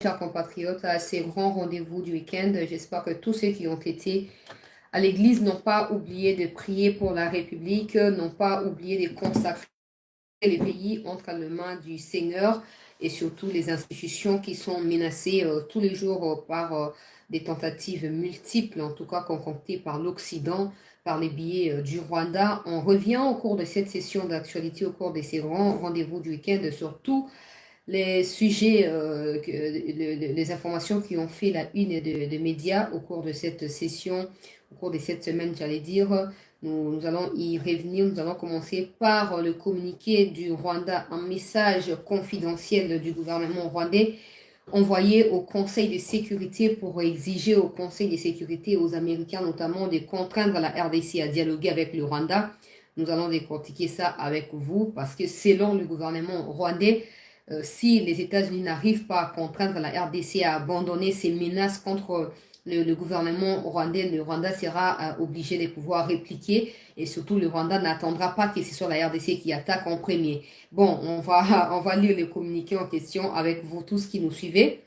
chers compatriotes, à ces grands rendez-vous du week-end. J'espère que tous ceux qui ont été à l'église n'ont pas oublié de prier pour la République, n'ont pas oublié de consacrer les pays entre les mains du Seigneur et surtout les institutions qui sont menacées tous les jours par des tentatives multiples, en tout cas concoctées par l'Occident, par les billets du Rwanda. On revient au cours de cette session d'actualité, au cours de ces grands rendez-vous du week-end, surtout les sujets, les informations qui ont fait la une des médias au cours de cette session, au cours de cette semaine, j'allais dire. Nous allons y revenir. Nous allons commencer par le communiqué du Rwanda, un message confidentiel du gouvernement rwandais envoyé au Conseil de sécurité pour exiger au Conseil de sécurité, aux Américains notamment, de contraindre la RDC à dialoguer avec le Rwanda. Nous allons décortiquer ça avec vous parce que selon le gouvernement rwandais, si les États-Unis n'arrivent pas à contraindre la RDC à abandonner ses menaces contre le gouvernement rwandais, le Rwanda sera obligé de pouvoir répliquer et surtout le Rwanda n'attendra pas que ce soit la RDC qui attaque en premier. Bon, on va lire le communiqué en question avec vous tous qui nous suivez.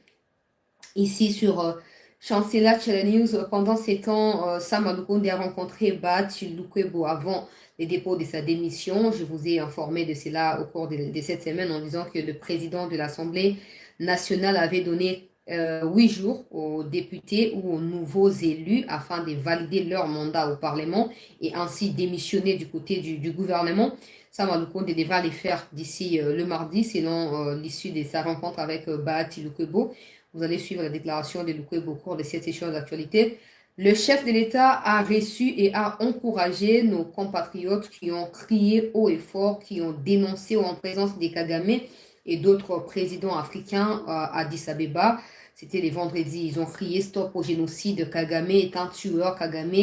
Ici sur Chancela Channel News, pendant ces temps, Sam Alukonde a rencontré Bahati Lukwebo avant les dépôts de sa démission. Je vous ai informé de cela au cours de cette semaine en disant que le président de l'Assemblée nationale avait donné 8 jours aux députés ou aux nouveaux élus afin de valider leur mandat au Parlement et ainsi démissionner du côté du gouvernement. Sam Alukonde devra les faire d'ici le mardi selon l'issue de sa rencontre avec Bahati Lukwebo. Vous allez suivre la déclaration de Lukwebo au cours de cette session d'actualité. Le chef de l'État a reçu et a encouragé nos compatriotes qui ont crié haut et fort, qui ont dénoncé en présence des Kagame et d'autres présidents africains à Addis Abeba. C'était les vendredis. Ils ont crié stop au génocide. Kagame est un tueur. Kagame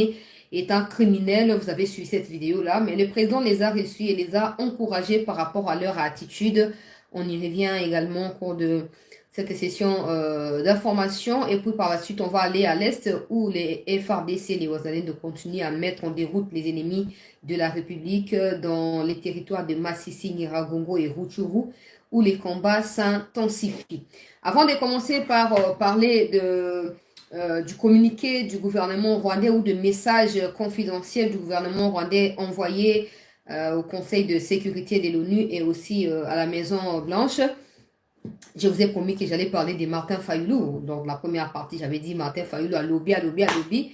est un criminel. Vous avez suivi cette vidéo-là. Mais le président les a reçus et les a encouragés par rapport à leur attitude. On y revient également au cours de cette session d'information. Et puis par la suite, on va aller à l'Est où les FRDC, les Wazalènes, continuent à mettre en déroute les ennemis de la République dans les territoires de Massissi, Nyiragongo et Rutshuru, où les combats s'intensifient. Avant de commencer par parler du communiqué du gouvernement rwandais ou de messages confidentiels du gouvernement rwandais envoyés au Conseil de sécurité de l'ONU et aussi à la Maison Blanche, je vous ai promis que j'allais parler de Martin Fayulu. Donc, la première partie, j'avais dit Martin Fayulu à lobby.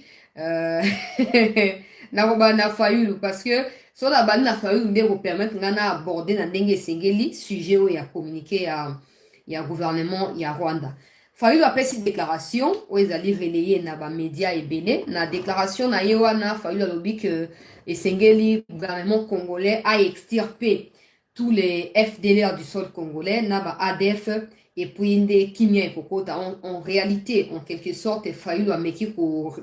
Na Fayulu, parce que sur la bande na Fayulu, on va permettre d'aborder dans le sujet où il y a communiqué, il y a gouvernement, il y a Rwanda. Fayulu a fait cette déclaration, où ils allaient relayer dans les médias et belé. La déclaration na Yoana Fayulu a lobby que le gouvernement congolais a extirpé tous les FDLR du sol congolais, Naba ADF, et puis Inde, Kimia et Kokota. En réalité, en quelque sorte, Fayulu a méqué pour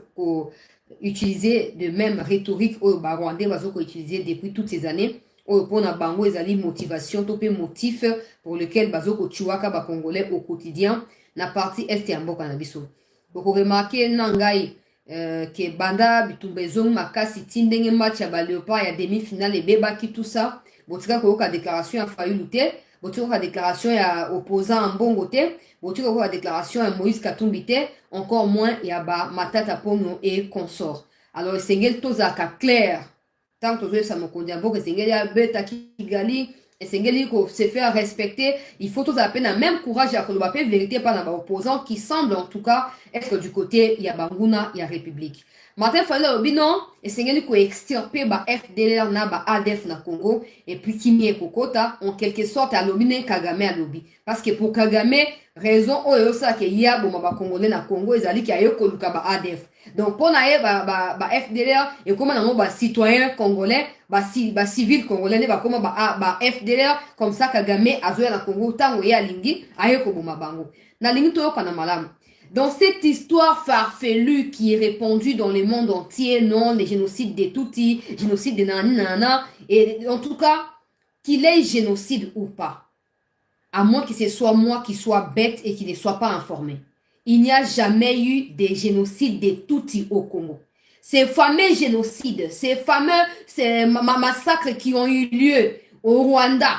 utiliser de même rhétorique au Rwandais, qu'on utilisé depuis toutes ces années. Pour na bango, ils allaient motivation, topé motif pour lequel bazoko tuwaka ba congolais au quotidien, na partie est ya mboka na biso. Donc, remarquez, nangai, que banda bitumbezong makasi tindenge match ya ba léopard ya demi-finale et bebaki tout ça. Botika koyoka déclaration ya Fayulu te, botika koyoka déclaration ya opposant Mbongo te, botika koyoka déclaration ya Moïse Katumbi te, encore moins ya ba Matata Ponyo et consort. Alors esengeli tozalaka clair, tant que tozoyebisa mokonzi ya mboka esengeli abeta Kigali, esengeli ko se faire respecter, il faut tozala pe na même courage ya koloba pe vérité pa na ba opposant qui semble en tout cas être du côté ya Banguna ya République. Martin Fayulu alobi non, esengeli ko extirper ba FDLR na ba ADF na Congo et puis Kimie Kokota en quelque sorte alobi ne Kagame alobi parce que pour Kagame raison oyo ça que ya boma ba Congolais na Congo ezali ki ayo koluka ba ADF. Donc pour na ye ba FDLR et comment nango ba citoyen congolais ba civil congolais ne ba comment ba FDLR comme ça Kagame azoya na Congo tango ye alingi ayo ko boma bango. Na lingi to kana malamu. Dans cette histoire farfelue qui est répandue dans le monde entier, non, les génocides des Tutsis, génocide des Nana, et en tout cas, qu'il ait génocide ou pas, à moins que ce soit moi qui sois bête et qui ne soit pas informé, il n'y a jamais eu de génocide des Tutsis au Congo. Ces fameux génocides, ces fameux massacres qui ont eu lieu au Rwanda,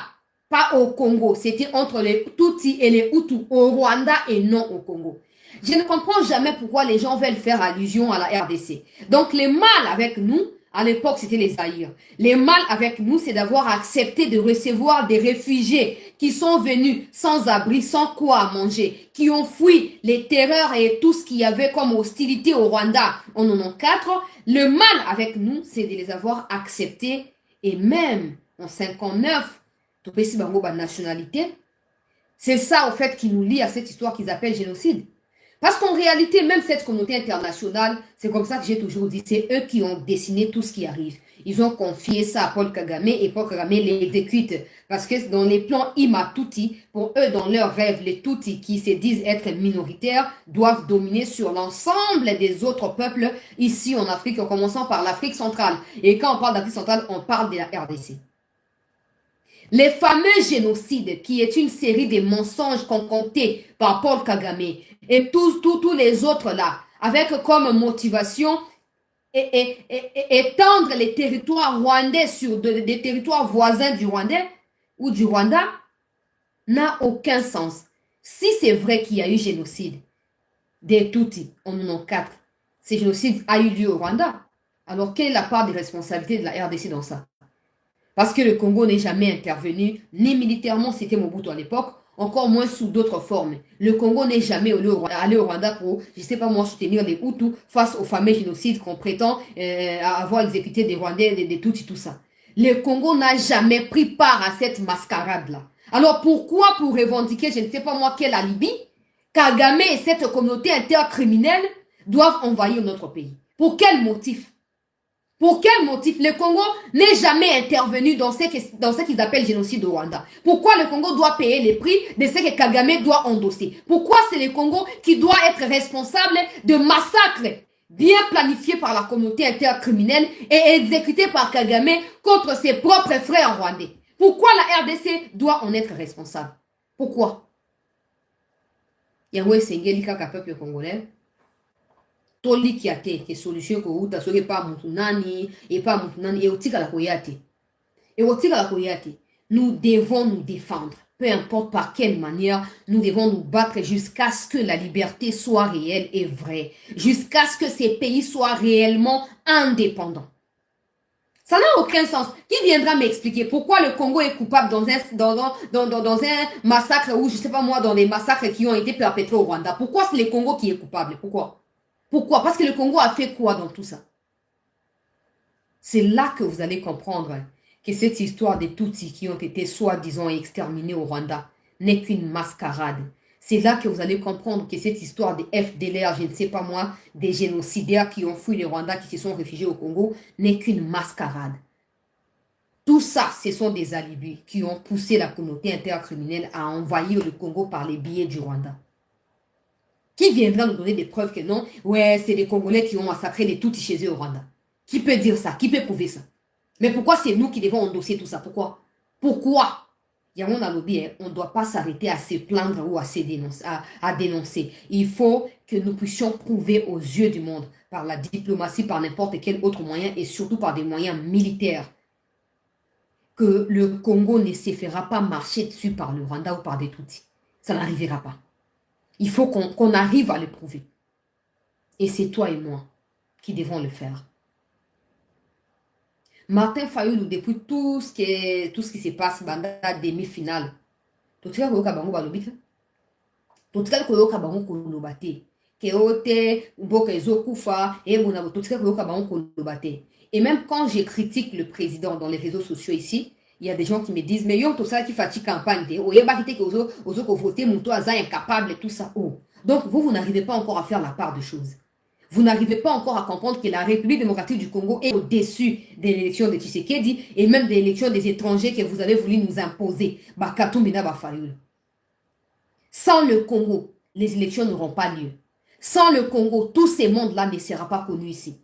pas au Congo. C'était entre les Tutsis et les Hutus au Rwanda et non au Congo. Je ne comprends jamais pourquoi les gens veulent faire allusion à la RDC. Donc les mal avec nous, à l'époque c'était les Zaïre. Les mal avec nous, c'est d'avoir accepté de recevoir des réfugiés qui sont venus sans abri, sans quoi à manger, qui ont fui les terreurs et tout ce qu'il y avait comme hostilité au Rwanda en 94. Le mal avec nous, c'est de les avoir acceptés et même en 59, tout petit bango ba nationalité. C'est ça, au fait, qui nous lie à cette histoire qu'ils appellent génocide. Parce qu'en réalité, même cette communauté internationale, c'est comme ça que j'ai toujours dit, c'est eux qui ont dessiné tout ce qui arrive. Ils ont confié ça à Paul Kagame et Paul Kagame l'exécute. Parce que dans les plans Ima-Tuti, pour eux, dans leurs rêves, les Tutsis qui se disent être minoritaires doivent dominer sur l'ensemble des autres peuples ici en Afrique, en commençant par l'Afrique centrale. Et quand on parle d'Afrique centrale, on parle de la RDC. Les fameux génocides, qui est une série de mensonges concoctés par Paul Kagame et tous les autres là, avec comme motivation étendre les territoires rwandais sur des territoires voisins du Rwandais ou du Rwanda, n'a aucun sens. Si c'est vrai qu'il y a eu génocide des Tutsis en 1994, ce génocide a eu lieu au Rwanda, alors quelle est la part des responsabilités de la RDC dans ça? Parce que le Congo n'est jamais intervenu, ni militairement, c'était Mobutu à l'époque, encore moins sous d'autres formes. Le Congo n'est jamais allé au Rwanda pour, je ne sais pas moi, soutenir les Hutus face aux fameux génocides qu'on prétend avoir exécuté des Rwandais, des Tutsis, tout ça. Le Congo n'a jamais pris part à cette mascarade-là. Alors pourquoi, pour revendiquer, je ne sais pas moi, quel alibi, Kagame et cette communauté intercriminelle doivent envahir notre pays? Pour quel motif? Pour quel motif? Le Congo n'est jamais intervenu dans ce qu'ils appellent génocide au Rwanda. Pourquoi le Congo doit payer les prix de ce que Kagame doit endosser? Pourquoi c'est le Congo qui doit être responsable de massacres bien planifiés par la communauté intercriminelle et exécutés par Kagame contre ses propres frères rwandais? Pourquoi la RDC doit en être responsable? Pourquoi? Yango esengeli kaka peuple congolais toliki ate ke solution ko uta soki pa mutu nani et pas mutu nani et otika la koyate. Et otika la koyate. Nous devons nous défendre. Peu importe par quelle manière, nous devons nous battre jusqu'à ce que la liberté soit réelle et vraie. Jusqu'à ce que ces pays soient réellement indépendants. Ça n'a aucun sens. Qui viendra m'expliquer pourquoi le Congo est coupable dans un massacre ou je sais pas moi, dans les massacres qui ont été perpétrés au Rwanda? Pourquoi c'est le Congo qui est coupable? Pourquoi? Pourquoi? Parce que le Congo a fait quoi dans tout ça? C'est là que vous allez comprendre que cette histoire des Tutsis qui ont été soi-disant exterminés au Rwanda n'est qu'une mascarade. C'est là que vous allez comprendre que cette histoire des FDLR, je ne sais pas moi, des génocidaires qui ont fui le Rwanda, qui se sont réfugiés au Congo, n'est qu'une mascarade. Tout ça, ce sont des alibis qui ont poussé la communauté intercriminelle à envahir le Congo par les billets du Rwanda. Qui viendra nous donner des preuves que non? Ouais, c'est les Congolais qui ont massacré les Tutsis chez eux au Rwanda. Qui peut dire ça? Qui peut prouver ça? Mais pourquoi c'est nous qui devons endosser tout ça? Pourquoi? Pourquoi? On ne doit pas s'arrêter à se plaindre ou à dénoncer. Il faut que nous puissions prouver aux yeux du monde, par la diplomatie, par n'importe quel autre moyen, et surtout par des moyens militaires, que le Congo ne se fera pas marcher dessus par le Rwanda ou par des Tutsis. Ça n'arrivera pas. Il faut qu'on arrive à le prouver. Et c'est toi et moi qui devons le faire. Martin Fayulu, depuis tout ce qui se passe dans la demi-finale, tout ce que bango balobika, tout ce que bango kolobate, que ote mboka ezokufa et bonabo tout ce que bango kolobate. Et même quand je critique le président dans les réseaux sociaux ici, il y a des gens qui me disent mais yo tout ça qui fatigue campagne de oye bakite que ozo ko voter muto aza incapable tout ça. Oh. Donc vous n'arrivez pas encore à faire la part des choses. Vous n'arrivez pas encore à comprendre que la République démocratique du Congo est au-dessus de l'élection de Tshisekedi et même de l'élection des étrangers que vous avez voulu nous imposer. Sans le Congo, les élections n'auront pas lieu. Sans le Congo, tout ce monde-là ne sera pas connu ici.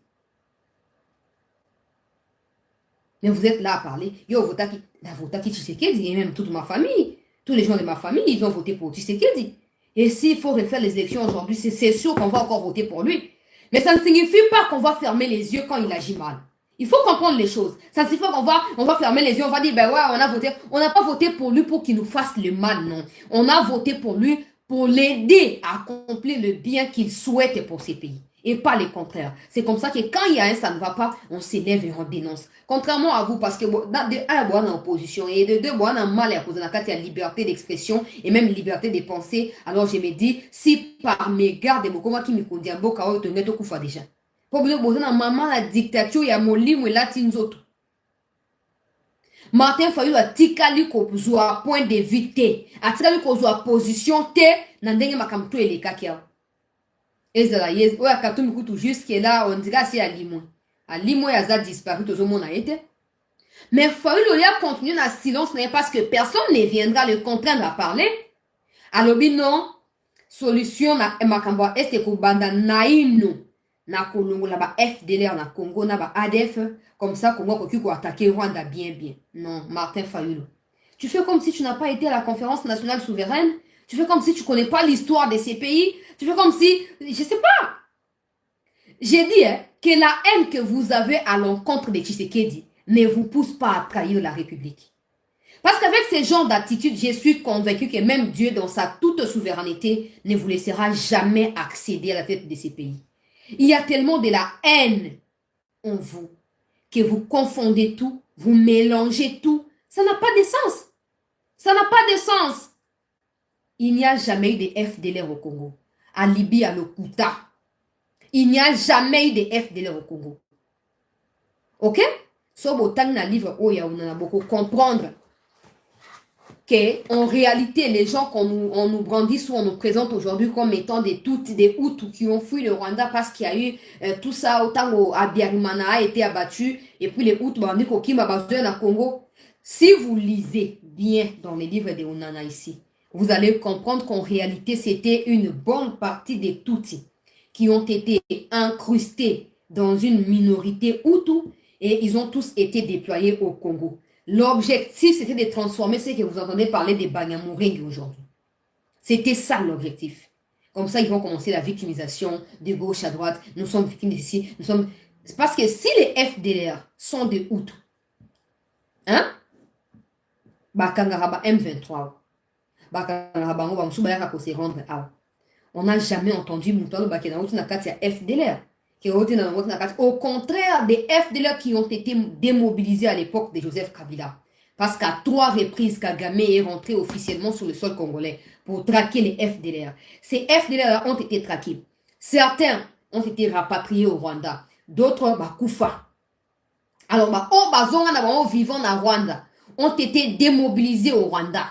Mais vous êtes là à parler. Yo, votaki Tshisekedi et même toute ma famille. Tous les gens de ma famille, ils ont voté pour Tshisekedi. Et s'il faut refaire les élections aujourd'hui, c'est sûr qu'on va encore voter pour lui. Mais ça ne signifie pas qu'on va fermer les yeux quand il agit mal. Il faut comprendre les choses. Ça ne signifie pas qu'on va fermer les yeux, on va dire, ben ouais, on a voté. On n'a pas voté pour lui pour qu'il nous fasse le mal, non. On a voté pour lui pour l'aider à accomplir le bien qu'il souhaite pour ses pays. Et pas le contraire. C'est comme ça que quand il y a un ça ne va pas, on s'élève et on dénonce. Contrairement à vous, parce que de un, on est en opposition, et de deux, on a mal à cause de la liberté d'expression et même liberté de penser. Alors je me dis, si par mes gardes, moi qui me condamne, je vais te mettre déjà. Pour vous dire, maman, la dictature, il y a mon livre, là, tinzoto. Martin Fayulu a tikali ko zwa point de vue te. A tikali ko zwa position te. Nandenge makamto ele kakia. Ezala yes. Oya katum kutu jusque là, on dirait c'est à Limon. À Limon, il a disparu, tout le monde a été. Mais Fayulu a continué dans le silence, n'est parce que personne ne viendra le contraindre à parler. Alors, non, solution na makambo est que banda naino. Na Congo, là-bas, FDLR, na Congo, na ADF, comme ça, Congo, qu'on attaquer Rwanda bien. Non, Martin Fayulu. Tu fais comme si tu n'as pas été à la conférence nationale souveraine. Tu fais comme si tu ne connais pas l'histoire de ces pays. Tu fais comme si, je sais pas. J'ai dit que la haine que vous avez à l'encontre de Tshisekedi ne vous pousse pas à trahir la République. Parce qu'avec ces genres d'attitude, je suis convaincu que même Dieu, dans sa toute souveraineté, ne vous laissera jamais accéder à la tête de ces pays. Il y a tellement de la haine en vous que vous confondez tout, vous mélangez tout. Ça n'a pas de sens. Ça n'a pas de sens. Il n'y a jamais eu de FDLR au Congo. À Libye, à Lokuta. Il n'y a jamais eu de FDLR au Congo. Ok? So, autant dans le livre, on a beaucoup comprendre qu'en réalité, les gens qu'on nous brandisse ou on nous présente aujourd'hui comme étant des Hutus qui ont fui le Rwanda parce qu'il y a eu tout ça, autant où Abiyarimana a été abattu, et puis les Hutus bandits qui m'a battu dans le Congo. Si vous lisez bien dans les livres de Onana ici, vous allez comprendre qu'en réalité, c'était une bonne partie des Tutsis qui ont été incrustés dans une minorité Hutu et ils ont tous été déployés au Congo. L'objectif, c'était de transformer ce que vous entendez parler des Banyamulenge aujourd'hui. C'était ça l'objectif. Comme ça, ils vont commencer la victimisation de gauche à droite. Nous sommes victimes ici. Nous sommes... C'est parce que si les FDLR sont des Hutus, hein? Bakangaraba M23. Bakangaraba, on va se rendre à. On n'a jamais entendu Moutalo Bakenauti Nakatia FDLR. Au contraire des FDLR qui ont été démobilisés à l'époque de Joseph Kabila. Parce qu'à 3 reprises, Kagame est rentré officiellement sur le sol congolais pour traquer les FDLR. Ces FDLR ont été traqués. Certains ont été rapatriés au Rwanda. D'autres, Koufa. Alors, vivant en Rwanda ont été démobilisés au Rwanda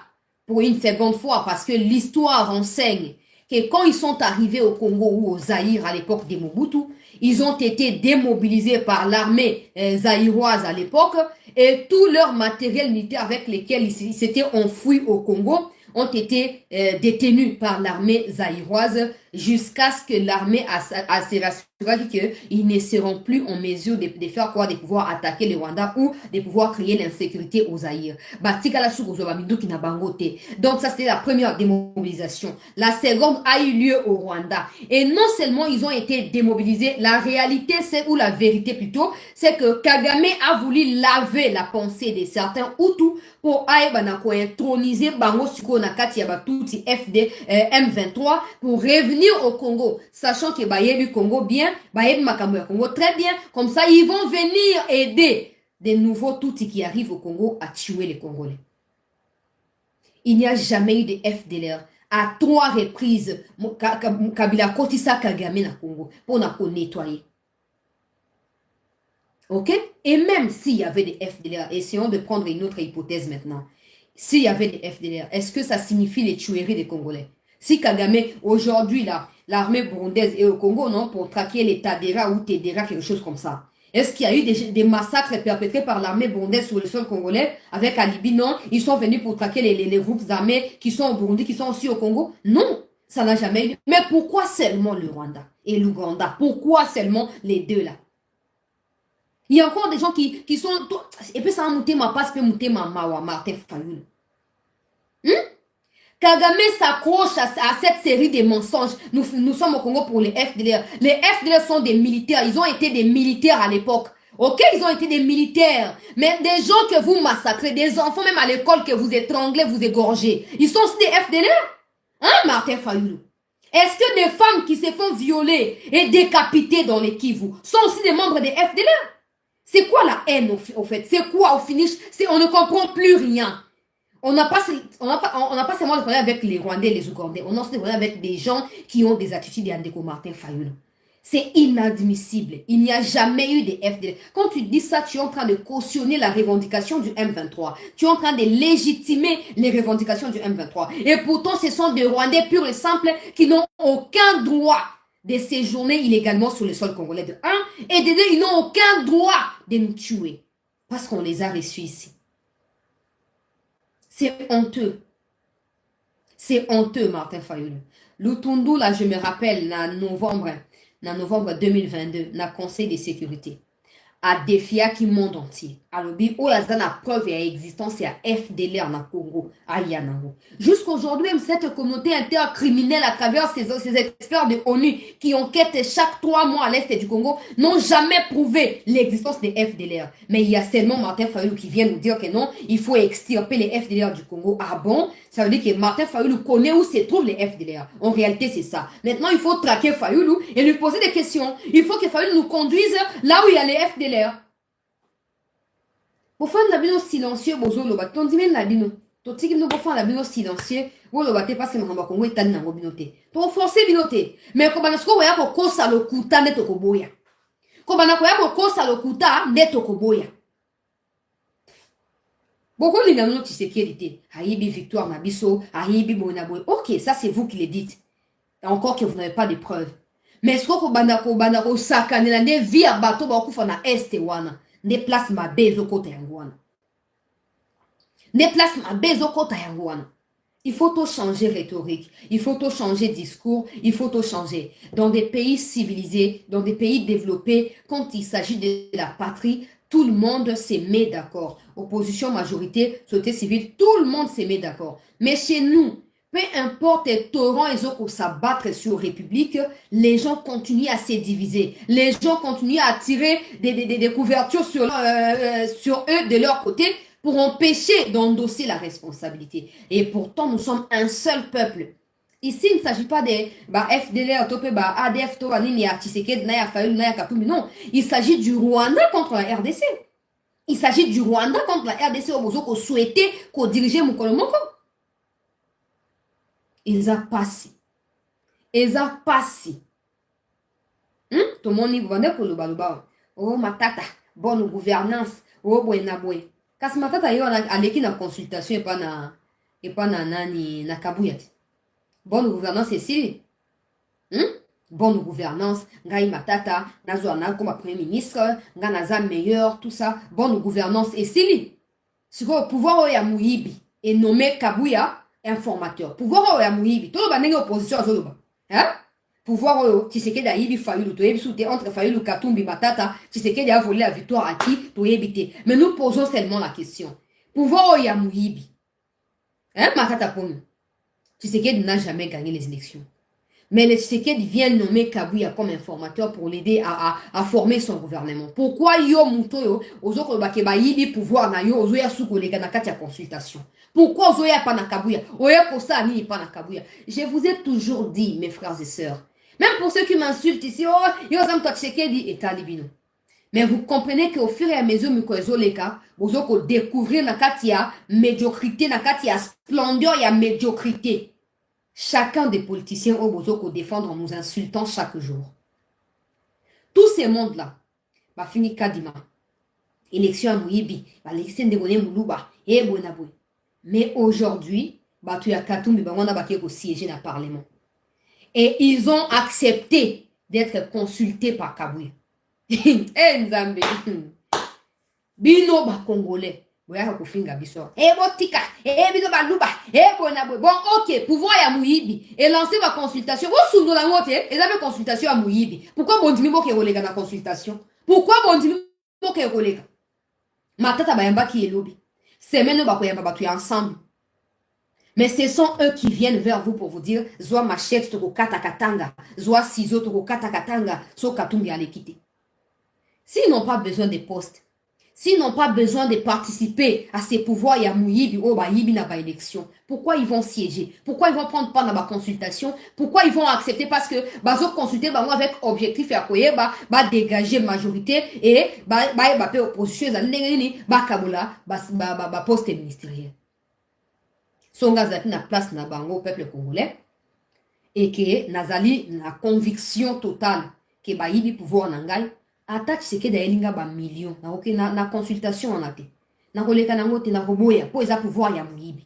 pour une seconde fois parce que l'histoire enseigne que quand ils sont arrivés au Congo ou au Zaïre à l'époque des Mobutu, ils ont été démobilisés par l'armée zaïroise à l'époque et tout leur matériel militaire avec lesquels ils s'étaient enfouis au Congo ont été détenus par l'armée zaïroise jusqu'à ce que l'armée se rassure qu'ils ne seront plus en mesure de faire quoi, de pouvoir attaquer le Rwanda ou de pouvoir créer l'insécurité au Zaïre. Donc ça c'était la première démobilisation. La seconde a eu lieu au Rwanda. Et non seulement ils ont été démobilisés, la réalité c'est, ou la vérité plutôt, c'est que Kagame a voulu laver la pensée de certains Hutus pour introniser Bango Suko Nakati Yabatuti FD M23 pour revenir au Congo, sachant que Baye du Congo bien, Baye Makambo Congo très bien, comme ça ils vont venir aider des nouveaux Tutsis qui arrivent au Congo à tuer les Congolais. Il n'y a jamais eu de FDLR. À 3 reprises, Kabila Kotisa Kagame na Congo pour nous nettoyer. Ok? Et même s'il y avait des FDLR, essayons de prendre une autre hypothèse maintenant. S'il y avait des FDLR, est-ce que ça signifie les tueries des Congolais? Si Kagame, aujourd'hui, l'armée burundaise est au Congo, non, pour traquer les Tadera ou Tedera, quelque chose comme ça. Est-ce qu'il y a eu des massacres perpétrés par l'armée burundaise sur le sol congolais avec Alibi? Non. Ils sont venus pour traquer les groupes armés qui sont au Burundi, qui sont aussi au Congo? Non. Ça n'a jamais eu. Mais pourquoi seulement le Rwanda et l'Ouganda? Pourquoi seulement les deux là? Il y a encore des gens qui sont... Et puis ça a monté ma passe, peut monter ma mawa, Martin Fayulu. Kagame s'accroche à cette série de mensonges. Nous sommes au Congo pour les FDLR. Les FDLR sont des militaires. Ils ont été des militaires à l'époque. Ok, ils ont été des militaires, mais des gens que vous massacrez, des enfants même à l'école que vous étranglez, vous égorgez, ils sont aussi des FDLR. Hein, Martin Fayoulou? Est-ce que des femmes qui se font violer et décapiter dans les Kivu sont aussi des membres des FDLR? C'est quoi la haine au fait? C'est quoi au finish? On ne comprend plus rien. On n'a pas, seulement le problème avec les Rwandais et les Ougandais. On a aussi le problème avec des gens qui ont des attitudes d'Andeko Martin Fayoulou. C'est inadmissible. Il n'y a jamais eu de FDL. Quand tu dis ça, tu es en train de cautionner la revendication du M23. Tu es en train de légitimer les revendications du M23. Et pourtant, ce sont des Rwandais purs et simples qui n'ont aucun droit de séjourner illégalement sur le sol congolais de 1. Et de 2, ils n'ont aucun droit de nous tuer. Parce qu'on les a reçus ici. C'est honteux. C'est honteux, Martin Fayoulou. Lutundu, là, je me rappelle, en novembre 2022, dans le Conseil de sécurité, a défié qui monde entier. Alors, où la preuve et existence et à FDLR dans Congo, à Yanango. Jusqu'aujourd'hui, même cette communauté intercriminelle à travers ces experts de ONU qui enquêtent chaque 3 mois à l'est du Congo n'ont jamais prouvé l'existence des FDLR. Mais il y a seulement Martin Fayoulou qui vient nous dire que non, il faut extirper les FDLR du Congo. Ah bon? Ça veut dire que Martin Fayoulou connaît où se trouvent les FDLR. En réalité, c'est ça. Maintenant, il faut traquer Fayoulou et lui poser des questions. Il faut que Fayoulou nous conduise là où il y a les FDLR. Pour faire la bino silencieux, bozo loba. Ton dimen la bino. Ton tiki no pour faire la bino silencieux. Wo loba te passe mamba kongo etani na binote. Ton forcer binote. Mais ko bana sko ya ko kosa lo kuta ne to ko boya. Ko bana ko ya ko kosa lo kuta ne to ko boya. Beaucoup de gens qui sécurité. Haïbi victoire nabiso, haïbi bonaboy. Ok, ça c'est vous qui le dites. Et encore que vous n'avez pas de preuves. Mais ce que bandako sakane ne via bateau ba kufa na este wana. Ne place ma bezo kota yanguana. Ne place ma bezo kota yanguana. Il faut tout changer rhétorique, il faut tout changer discours, il faut tout changer. Dans des pays civilisés, dans des pays développés, quand il s'agit de la patrie, tout le monde se met d'accord. Opposition, majorité, société civile, tout le monde se met d'accord. Mais chez nous, peu importe les torrents et autres s'abattre sur la République, les gens continuent à se diviser. Les gens continuent à tirer des couvertures sur eux de leur côté pour empêcher d'endosser la responsabilité. Et pourtant, nous sommes un seul peuple. Ici, il ne s'agit pas de FDLR, ADF, non. Il s'agit du Rwanda contre la RDC. Il s'agit du Rwanda contre la RDC au souhaité qu'on dirige Moukolomoko. Ils ont passé. Ils ont passé. Tout le monde dit, oh, matata, bonne gouvernance, oh, buenaboué. Kasi matata yo aleki na consultation et pas na kabuyati. Bonne gouvernance ici. Bonne gouvernance, ngai matata, nazwa na comme premier ministre, nga naza meilleur, tout ça. Bonne gouvernance ici. Si le pouvoir ya Muyibi et nommé Kabuya informateur. Pouvoir ya Muyibi, tout le banenge opposition à Zoloba. Hein? Pouvoir Tshisekedi a yibi Fayulu, to yebi entre Fayulu Katumbi Matata, Tshisekedi a volé la victoire à qui? To yebite. Mais nous posons seulement la question. Pouvoir ya Muyibi. Hein, Matata Pomme? Tshisekedi n'a jamais gagné les élections. Mais le Tshisekedi vient nommer Kabuya comme informateur pour l'aider à former son gouvernement. Pourquoi yo mutoyo ozoko bakeba yibi pouvoir na yo ozoya sukolega na kati ya consultation? Pourquoi ozoya pas na Kabuya? Oya kosa ni pas na Kabuya? Je vous ai toujours dit, mes frères et sœurs, même pour ceux qui m'insultent ici, oh, yo zam to Tshisekedi et talibino. Mais vous comprenez qu'au fur et à mesure que leka, vous allez découvrir na kati ya médiocrité, na kati ya splendeur ya médiocrité. Chacun des politiciens au Bozoko défendre en nous insultant chaque jour. Tous ces mondes-là, va finir Kadima. Élection à Mouyibi, élection de Boné Moulouba, et Bonaboué. Mais aujourd'hui, tu y a Katoum, on a baké au siéger dans le Parlement. Et ils ont accepté d'être consultés par Kaboué. Eh, Nzambe. Bino ba Congolais. Bon, ok, pouvoir ya Mouyibi et lancer ma consultation. Vous souvenez la moitié, et avez consultation à Mouyibi. Pourquoi bon dimi moke rolega na consultation? Pourquoi bon dimi moke rolega? Matata bayamba qui est lobby. C'est même ba koyamba batu ensemble. Mais ce sont eux qui viennent vers vous pour vous dire Zoa machette toko kata katanga, Zoa ciseau toko kata katanga, so katumbi allez quitter. S'ils n'ont pas besoin de postes, s'ils n'ont pas besoin de participer à ces pouvoirs, il y a Mouyibi, oh, bah, Yibi n'a pas élection. Pourquoi ils vont siéger? Pourquoi ils vont prendre part dans ma consultation? Pourquoi ils vont accepter? Parce que, bah, ils ont consulté, bah, moi, avec objectif et accoyer, bah, dégager majorité et, bah, opposition, bah, Kabola, bah, poste ministériel. Songa Zati na place na bango au peuple congolais et que Nazali na conviction totale que bah, Yibi pouvoir nangai. Ata Tshisekedi ayelinga ba million na consultation en ate na koleka nango te na koboya po eza pouvoir ya moyibi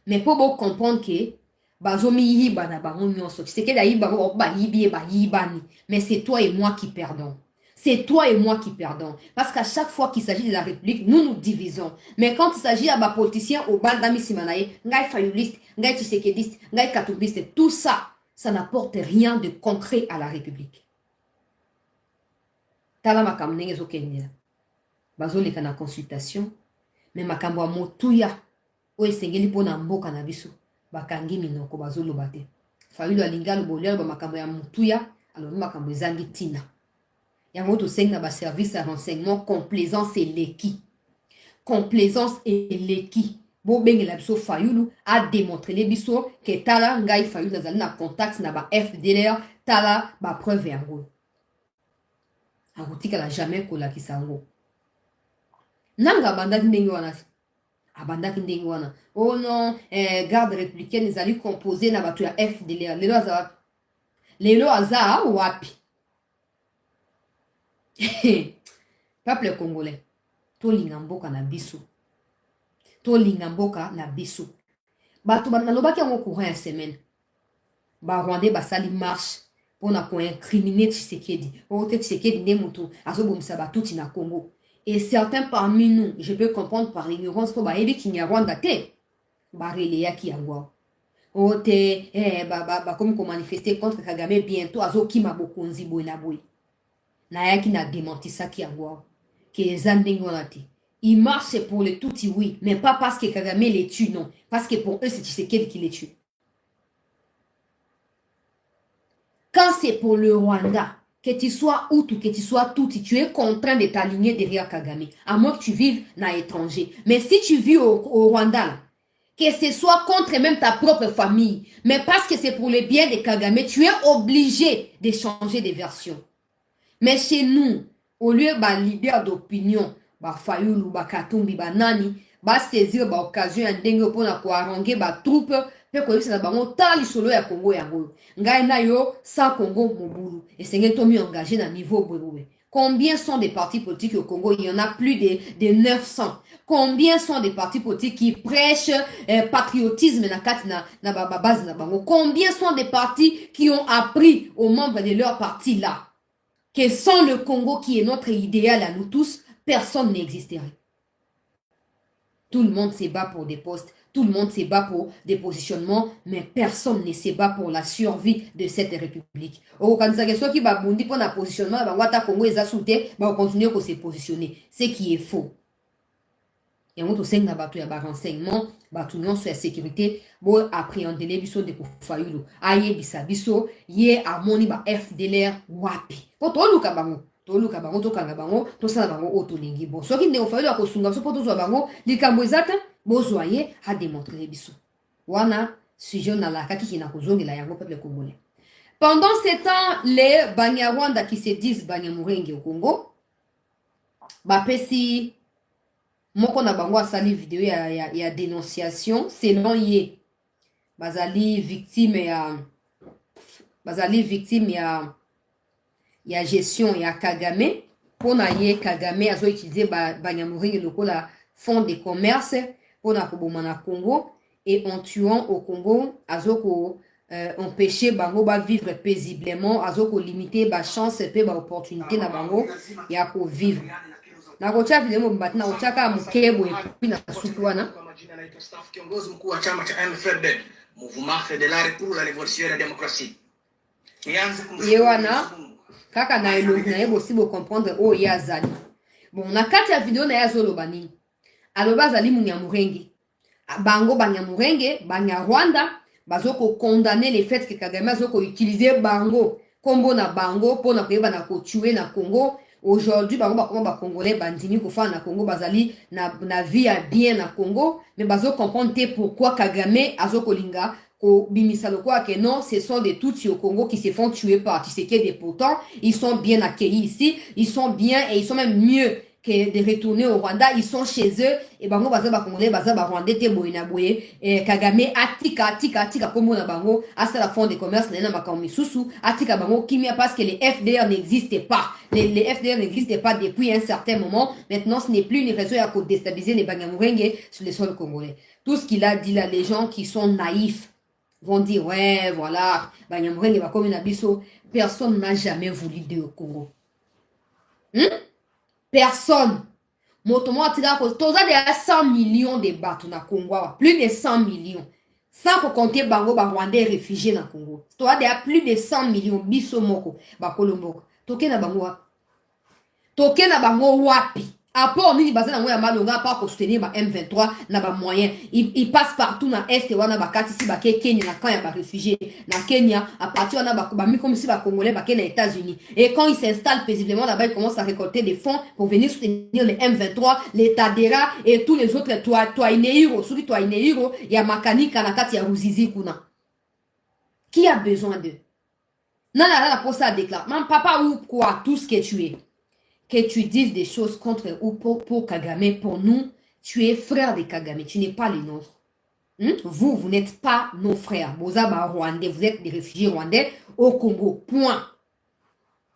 mais po bo comprendre que bazomi yiba na bango nyonso Tshisekedi ayiba bango ba yibi e ba yibani mais c'est toi et moi qui perdons. C'est toi et moi qui perdons. Parce qu'à chaque fois qu'il s'agit de la République, nous nous divisons. Mais quand il s'agit à ma politicien, au bandami simanaye, ngai fayuliste, ngai tshisekediste, ngai katoubiste, tout ça, ça n'apporte rien de concret à la République. Tala makambo ndenge ezokendela bazoleka na consultation mais makambo ya motuya oyo esengeli mpona mboka na biso bakangi minoko bazoloba te Fayulu alingi aloba aloba makambo ya motuya alobi makambo ezangi ntina yango tosengi na baservice ya renseignement complaisance eleki bobengela biso Fayulu ademontrele biso ke tala ngai Fayulu nazali na contact na ba FDLR tala bapreuve yango akotikala jamais kolakisa yango nanga abandaki ndenge wana oh non garde républicaine ezali composé na bato ya FDLR lelo aza wapi peuple congolais tolinga mboka na biso bato nalobaki yango courant ya semaine barwandais basali marche pona koincriminer Tshisekedi. Tshisekedi nde mutu azobomisa batuti na Congo. Et certains parmi nous, je peux comprendre par ignorance, pour bayebi Kinyarwanda te, bareleya ki yango. Comme qu'on manifester contre Kagame bientôt, azokima bokonzi boy na boy. Na yaki na démentisa ki yango. Que ezandenge wana te. Ils marchent pour les Tutsi, oui, mais pas parce que Kagame les tue, non. Parce que pour eux, c'est Tshisekedi qui les tue. Quand c'est pour le Rwanda, que tu sois Hutu, que tu sois Tutsi, tu es contraint de t'aligner derrière Kagame, à moins que tu vives dans l'étranger. Mais si tu vis au Rwanda, là, que ce soit contre même ta propre famille, mais parce que c'est pour le bien de Kagame, tu es obligé de changer de version. Mais chez nous, au lieu de leader d'opinion, Fayulu, Katumbi, Nani, saisir l'occasion pour arranger les troupes, pe koyebisa na bango tala lisolo ya Congo yango ngai na yo sans Congo mobulu et c'est ngento mi engagé na niveau boye. Combien sont des partis politiques au Congo? Il y en a plus de 900. Combien sont des partis politiques qui prêchent patriotisme na base na bango? Combien sont des partis qui ont appris aux membres de leur parti là que sans le Congo qui est notre idéal à nous tous, personne n'existerait. Tout le monde se bat pour des postes, tout le monde se bat pour des positionnements, mais personne ne se bat pour la survie de cette république. Au Kanisa, ceux qui va bondi pour un positionnement, Congo est assoûté, va continuer à se positionner. Ce qui est faux. Et on a na batu ya ba renseignement, batu nyonso ya sécurité, bo appréhender les biso de Fayulu. Aye bisa biso, ye amoni ba FDLR wapi. Po toluka bango. Toluka bango tokanga bango tosala bango otolingi bon soki ndeko Fayulu akosunga biso po tozwa bango likambo ezata bozwa ye ademontre biso wana sujet nalakaki kina kozongela yango peuple congolais. Pendant ce temps, les Banyarwanda qui se disent Banyamurenge au Congo bapesi moko na bango asali vidéo ya dénonciation selon ye bazali victime ya gestion ya Kagame pona ye Kagame azo utiliser Banyamurenge lokola fonds de commerce pona koboma na Congo et en tuant au Congo azo ko empêcher bango ba vivre paisiblement azo ko limiter ba chance pe ba opportunité na bango ya ko vivre na kocha vile mo mbati na kocha kama mkebo epi na sukwana kiongozi mkuu wa chama cha MFD Mouvement Fédéral pour la Révolution et la Démocratie yewana kaka na elongi na ye possible comprendre o ya zali bon na kati ya video na ya zoloba nini aloba zali Munyamurenge bango Banyamurenge Banyarwanda bazoko condamner les faits que Kagame azoko utiliser bango kombo na bango pona koyeba na ko tuer na Congo Aujourd'hui, comment Congolais, bandini, kofa na Congo, bazali, na vie à bien na Congo, mais bazo comprendre pourquoi Kagame, azo kolinga, ko bimisa lokwa que non, ce sont des Tutsis au Congo qui se font tuer par Tshisekedi, pourtant, ils sont bien accueillis ici, ils sont bien et ils sont même mieux que de retourner au Rwanda, ils sont chez eux, et bango baza ba Congolais, baza ba Rwandais te boye na boye, et Kagame atika komo na bango, asa la fond de commerce, na makambi susu, atika bango kimia parce que les FDR n'existent pas. Les FDR n'existent pas depuis un certain moment. Maintenant, ce n'est plus une raison à déstabiliser les Banyamulenge sur le sol congolais. Tout ce qu'il a dit là, les gens qui sont naïfs vont dire, ouais, voilà, Banyamulenge va comme une abisso. Personne n'a jamais voulu de Congo. Personne. Motomo atira ko toza de 100 millions de bateaux na Congo, plus de 100 millions. Sans compter bango ba Rwandais réfugiés na Congo. Toza de plus de 100 millions biso moko ba Kolombo. Toke na bango wapi? Toke na bango wapi? Apport nini baza na ngoya malonga pas ko soutenir ba M23 na ba moyen. Il passe partout na est wana ba kati si ba ke Kenya na quand ya ba réfugiés na Kenya à partir wana ba mi comme si ba Congolais ba ke na États-Unis. Et quand ils s'installent paisiblement là-bas, ils commencent à récolter des fonds pour venir soutenir les M23, les Tadera et tous les autres toi Ineiro, celui toi Ineiro, il y a Makanika na kati ya Ruzizi kuna. Qui a besoin d'eux? La pour ça déclare, man papa ou quoi, tout ce que tu es. Que tu dises des choses contre ou pour Kagame, pour nous, tu es frère de Kagame, tu n'es pas les nôtres. Vous n'êtes pas nos frères. Bozaba Rwandais, vous êtes des réfugiés rwandais au Congo. Point.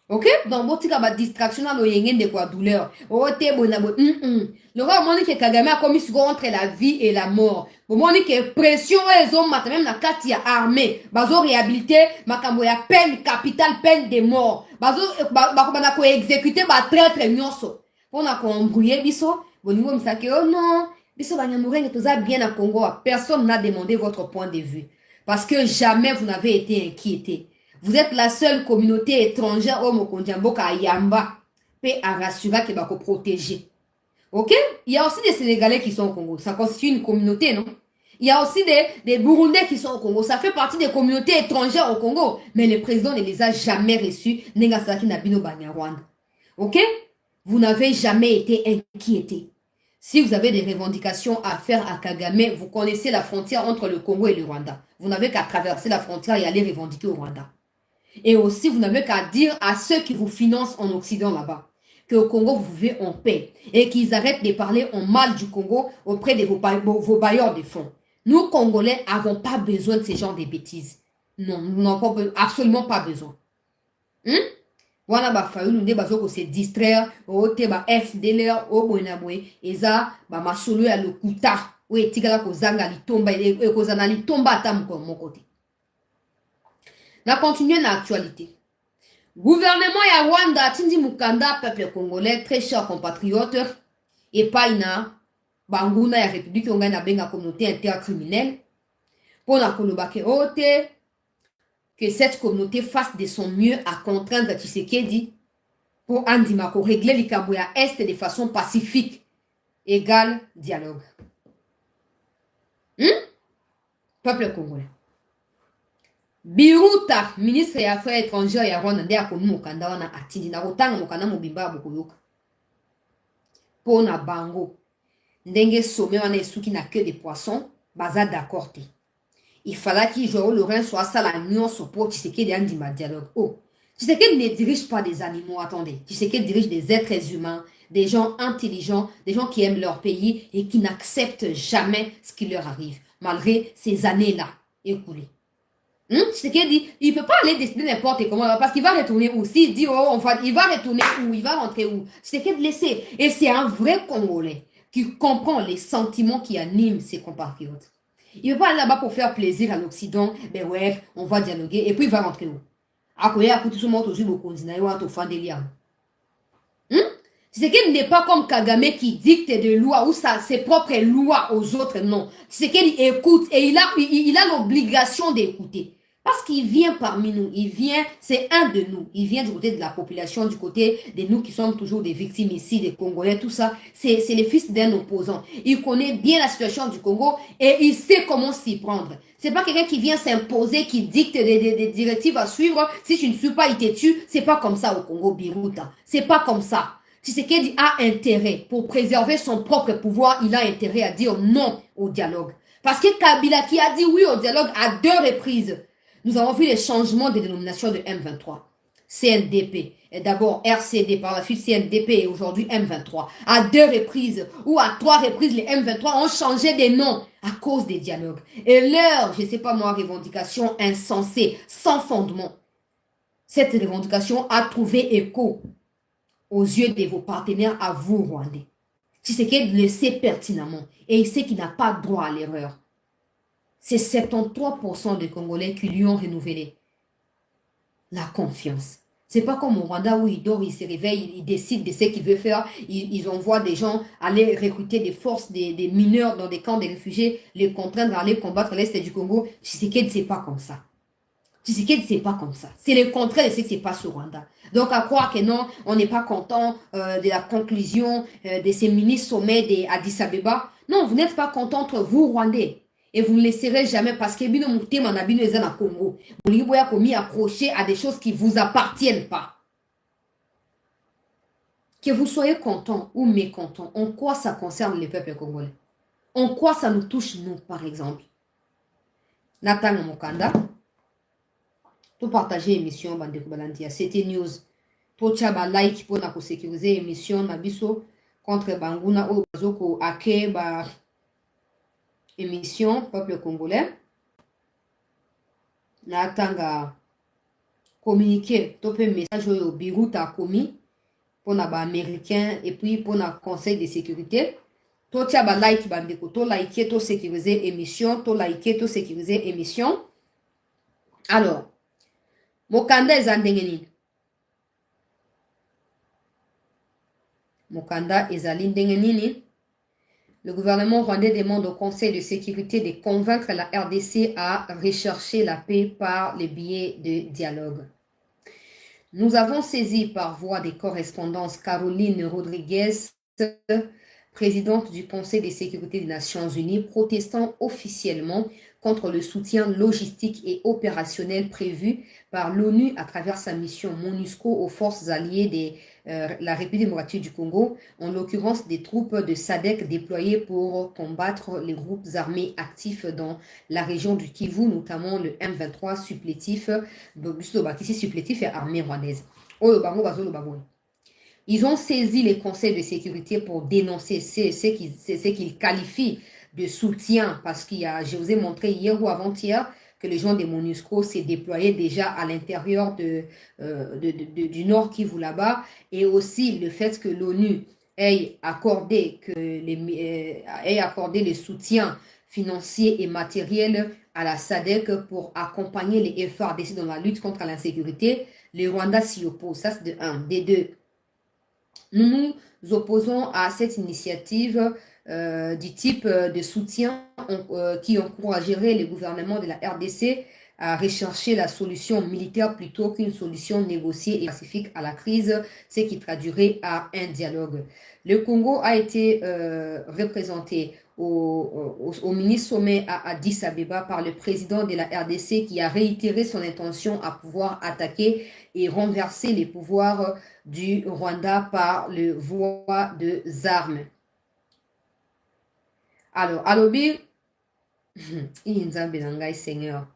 Ok? Donc, bon, tu as une distraction dans le de quoi douleur. Oh, t'es bon, le roi m'a dit que Kagame a commis entre la vie et la mort. Bon, m'a dit que pression les hommes, même la Katia armée. Bazo réhabilité, ma ya peine capitale, peine de mort. Bazo, ba ko exécuté, ba traître nyonso. On a embrouillé, biso. Bon, niveau, m'sake, oh non. Biso, Banyamulenge, tout ça bien à Congo. Personne n'a demandé votre point de vue. Parce que jamais vous n'avez été inquiété. Vous êtes la seule communauté étrangère au Mokondjamboka à Yamba. Paix à rassurer qui va vous protéger. Ok? Il y a aussi des Sénégalais qui sont au Congo. Ça constitue une communauté, non? Il y a aussi des Burundais qui sont au Congo. Ça fait partie des communautés étrangères au Congo. Mais le président ne les a jamais reçus. Nengasaki Nabino Banyarwanda. Ok? Vous n'avez jamais été inquiété. Si vous avez des revendications à faire à Kagame, vous connaissez la frontière entre le Congo et le Rwanda. Vous n'avez qu'à traverser la frontière et aller revendiquer au Rwanda. Et aussi, vous n'avez qu'à dire à ceux qui vous financent en Occident là-bas qu'au Congo, vous vivez en paix et qu'ils arrêtent de parler en mal du Congo auprès de vos bailleurs de fonds. Nous, Congolais, n'avons pas besoin de ce genre de bêtises. Non, nous n'avons absolument pas besoin. Wana ba fayu nous bazo se distraire o te ba FDLR o boinabwe eza ba masolo ya lokuta o etikala ko zanga litomba e ko zana litomba ata mon côté. Na continuer na actualité. Gouvernement ya Rwanda tindi mukanda peuple congolais très cher compatriote et paina banguna ya République onga na benga communauté intercriminelle pour na kolobake ote que cette communauté fasse de son mieux à contraindre Tshisekedi pour Andimako régler les Kabouya Est de façon pacifique. Égal dialogue. Peuple congolais. Biruta, ministre des Affaires étrangères ya Rwanda nde akonu mokanda wana atindi na kotanga mokanda mobimba bokoyoka. Pona bango ndenge sommet wana esuki na queue de poisson baza d'accord te. Il fallait qu'il joue le rein soit ça la nuance pour Tshisekedi Andima dialogue. Oh, Tshisekedi ne dirige pas des animaux, attendez. Tshisekedi dirige des êtres humains, des gens intelligents, des gens qui aiment leur pays et qui n'acceptent jamais ce qui leur arrive, malgré ces années-là écoulées. Tshisekedi, il ne peut pas aller décider n'importe comment, parce qu'il va retourner où? S'il dit, oh, il va retourner où? Il va rentrer où? Tshisekedi laissé. Et c'est un vrai Congolais qui comprend les sentiments qui animent ses compatriotes. Il ne veut pas aller là-bas pour faire plaisir à l'Occident. Ben ouais, on va dialoguer. Et puis il va rentrer où? C'est qu'il n'est pas comme Kagame qui dicte des lois ou ses propres lois aux autres. Non. C'est qu'il écoute et il a l'obligation d'écouter. Parce qu'il vient parmi nous, il vient, c'est un de nous. Il vient du côté de la population, du côté de nous qui sommes toujours des victimes ici, des Congolais, tout ça. C'est le fils d'un opposant. Il connaît bien la situation du Congo et il sait comment s'y prendre. C'est pas quelqu'un qui vient s'imposer, qui dicte des directives à suivre. Si tu ne suis pas, il te tue. C'est pas comme ça au Congo, Biruta. C'est pas comme ça. Tshisekedi a intérêt, pour préserver son propre pouvoir, il a intérêt à dire non au dialogue. Parce que Kabila qui a dit oui au dialogue à 2 reprises. Nous avons vu les changements de dénomination de M23. CNDP, et d'abord RCD, par la suite CNDP et aujourd'hui M23. À 2 reprises ou à 3 reprises, les M23 ont changé de nom à cause des dialogues. Et leur, je ne sais pas moi, revendication insensée, sans fondement. Cette revendication a trouvé écho aux yeux de vos partenaires à vous, Rwandais. Tshisekedi le sait pertinemment et il sait qu'il n'a pas droit à l'erreur. C'est 73% des Congolais qui lui ont renouvelé la confiance. C'est pas comme au Rwanda où il dort, il se réveille, il décide de ce qu'il veut faire. Ils envoient des gens aller recruter des forces, des mineurs dans des camps de réfugiés, les contraindre à aller combattre l'Est du Congo. Tshisekedi, c'est pas comme ça. Tshisekedi, c'est pas comme ça. C'est le contraire de ce qui se passe au Rwanda. Donc, à croire que non, on n'est pas content de la conclusion de ces mini-sommets d'Addis Abeba. Non, vous n'êtes pas content entre vous, Rwandais. Et vous ne le serez jamais parce que bino mutema na bino eza na Congo. Vous l'avez commis accroché à des choses qui ne vous appartiennent pas. Que vous soyez content ou mécontent, en quoi ça concerne le peuple congolais? En quoi ça nous touche, nous, par exemple? Nathan Mokanda, tout partager l'émission Bandeko Balandia. C'était news. Tout tchaba like pour na sécuriser l'émission Nabiso contre Banguna ou Bazoko Ake ba émission peuple congolais. Natanga communiquer tout peu message au Beyrouth a commis pour na ba américain et puis pour na conseil de sécurité. Tout tchaba like bandeko, tout liker, tout sécuriser émission, tout liker, tout sécuriser émission. Alors, Mokanda ezandenge nini? Mokanda ezali ndenge nini? Le gouvernement rwandais demande au Conseil de sécurité de convaincre la RDC à rechercher la paix par le biais de dialogue. Nous avons saisi par voie de correspondance Caroline Rodriguez, présidente du Conseil de sécurité des Nations Unies, protestant officiellement contre le soutien logistique et opérationnel prévu par l'ONU à travers sa mission MONUSCO aux forces alliées de la République démocratique du Congo, en l'occurrence des troupes de SADC déployées pour combattre les groupes armés actifs dans la région du Kivu, notamment le M23 supplétif, supplétif et armée rwandaise. Ils ont saisi les conseils de sécurité pour dénoncer ce qu'ils qualifient de soutien, parce qu'il y a, je vous ai montré hier ou avant-hier, que les gens de MONUSCO s'est déployés déjà à l'intérieur du Nord Kivu là-bas, et aussi le fait que l'ONU ait accordé le soutien financier et matériel à la SADC pour accompagner les FARDC dans la lutte contre l'insécurité. Le Rwanda s'y oppose, ça c'est de un. Des deux, nous nous opposons à cette initiative du type de soutien qui encouragerait le gouvernement de la RDC à rechercher la solution militaire plutôt qu'une solution négociée et pacifique à la crise, ce qui traduirait à un dialogue. Le Congo a été représenté au mini-sommet à Addis Abeba par le président de la RDC qui a réitéré son intention à pouvoir attaquer et renverser les pouvoirs du Rwanda par le voie de armes. Alors, alobi, Seigneur.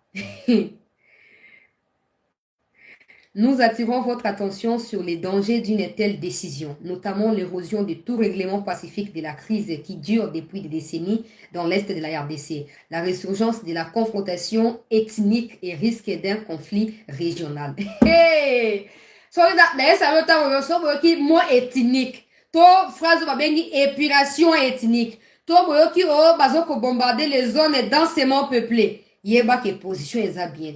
Nous attirons votre attention sur les dangers d'une telle décision, notamment l'érosion de tout règlement pacifique de la crise qui dure depuis des décennies dans l'est de la RDC, la résurgence de la confrontation ethnique et risque d'un conflit régional. Hey! Mot ethnique. To phrase épuration ethnique. To boyoki o bazoko bombarder les zones densément peuplées. Yeba ke position eza bien.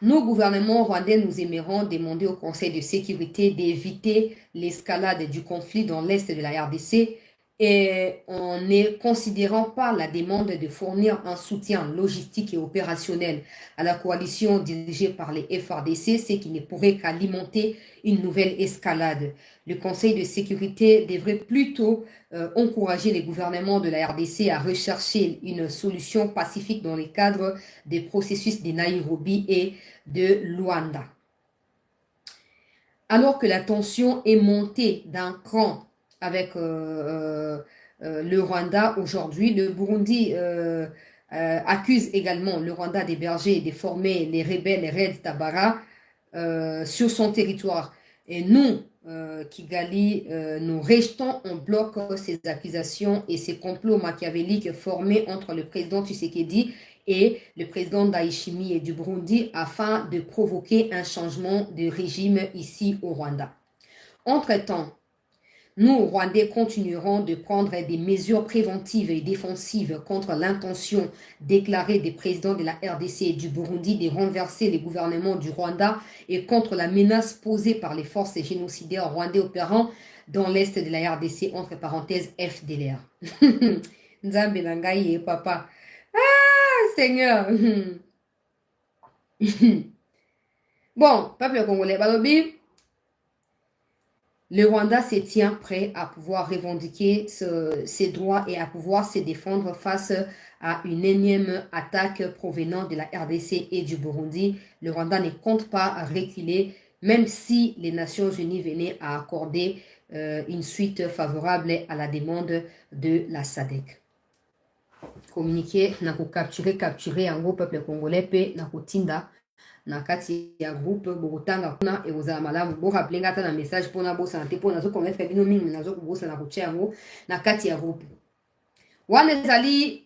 Nous, gouvernement rwandais, nous aimerons demander au Conseil de sécurité d'éviter l'escalade du conflit dans l'est de la RDC et en ne considérant pas la demande de fournir un soutien logistique et opérationnel à la coalition dirigée par les FARDC, ce qui ne pourrait qu'alimenter une nouvelle escalade. Le Conseil de sécurité devrait plutôt encourager les gouvernements de la RDC à rechercher une solution pacifique dans le cadre des processus de Nairobi et de Luanda. Alors que la tension est montée d'un cran avec le Rwanda aujourd'hui, le Burundi accuse également le Rwanda d'héberger et de former les rebelles Red Tabara sur son territoire. Et nous, Kigali, nous rejetons en bloc ces accusations et ces complots machiavéliques formés entre le président Tshisekedi et le président Ndayishimiye et du Burundi afin de provoquer un changement de régime ici au Rwanda. Entre-temps, nous, Rwandais, continuerons de prendre des mesures préventives et défensives contre l'intention déclarée des présidents de la RDC et du Burundi de renverser les gouvernements du Rwanda et contre la menace posée par les forces génocidaires rwandais opérant dans l'est de la RDC, entre parenthèses FDLR. Nzambe Nangaye, papa. Seigneur. Bon, peuple congolais, Balobi, le Rwanda se tient prêt à pouvoir revendiquer ses droits et à pouvoir se défendre face à une énième attaque provenant de la RDC et du Burundi. Le Rwanda ne compte pas reculer, même si les Nations Unies venaient à accorder une suite favorable à la demande de la SADC. Communiqué, na capturer en gros peuple congolais, pe na kotinda na kati ya groupe bokotanga kuna ekozala malamu borappeler ngata na message pona bosa na te pona zo connaître bino mingi nazo kobosa na kotia yango na kati ya groupe wana ezali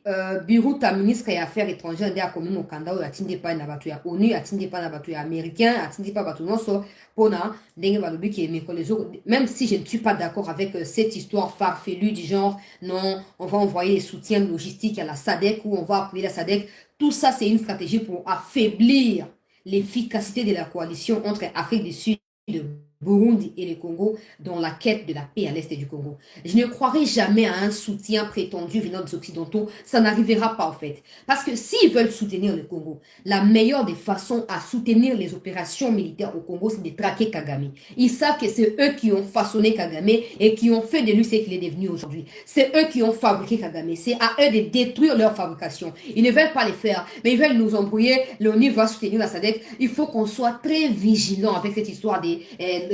Biruta ministre ya affaires étrangères nde akomi mokanda oyo atindi epai na bato ya ONU atindi epai na bato ya américain atindi epai bato nyonso mpona ndenge balobi ke mikolo ezo même si je ne suis pas d'accord avec cette histoire farfelue du genre non on va envoyer des soutiens logistiques à la SADC ou on va appuyer la SADC, tout ça c'est une stratégie pour affaiblir l'efficacité de la coalition entre Afrique du Sud, le Burundi et le Congo dans la quête de la paix à l'est du Congo. Je ne croirai jamais à un soutien prétendu venant des Occidentaux. Ça n'arrivera pas en fait. Parce que s'ils veulent soutenir le Congo, la meilleure des façons à soutenir les opérations militaires au Congo, c'est de traquer Kagame. Ils savent que c'est eux qui ont façonné Kagame et qui ont fait de lui ce qu'il est devenu aujourd'hui. C'est eux qui ont fabriqué Kagame. C'est à eux de détruire leur fabrication. Ils ne veulent pas les faire, mais ils veulent nous embrouiller. L'ONU va soutenir la SADC. Il faut qu'on soit très vigilant avec cette histoire des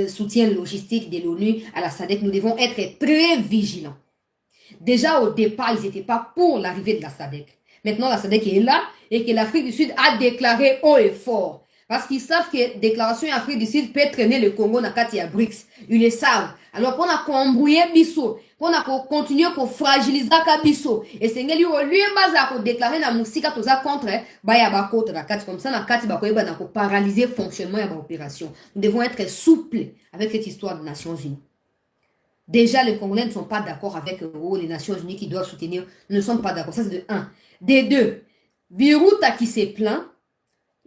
soutien logistique de l'ONU à la SADC. Nous devons être très vigilants. Déjà au départ, ils n'étaient pas pour l'arrivée de la SADC. Maintenant, la SADC est là et que l'Afrique du Sud a déclaré haut et fort. Parce qu'ils savent que déclaration Afrique du Sud peut traîner le Congo dans Katia BRICS. Ils le savent. Alors, pour qu'on embrouiller Bisso, pour qu'on continue à fragiliser Bisso, et c'est ngeli au lieu de déclarer la musique contre, baya côté la carte comme ça, la carte va paralyser le fonctionnement de l'opération. Nous devons être souples avec cette histoire des Nations Unies. Déjà, les Congolais ne sont pas d'accord avec les Nations Unies qui doivent soutenir. Nous ne sommes pas d'accord. Ça, c'est de 1. De 2, Biruta qui s'est plaint.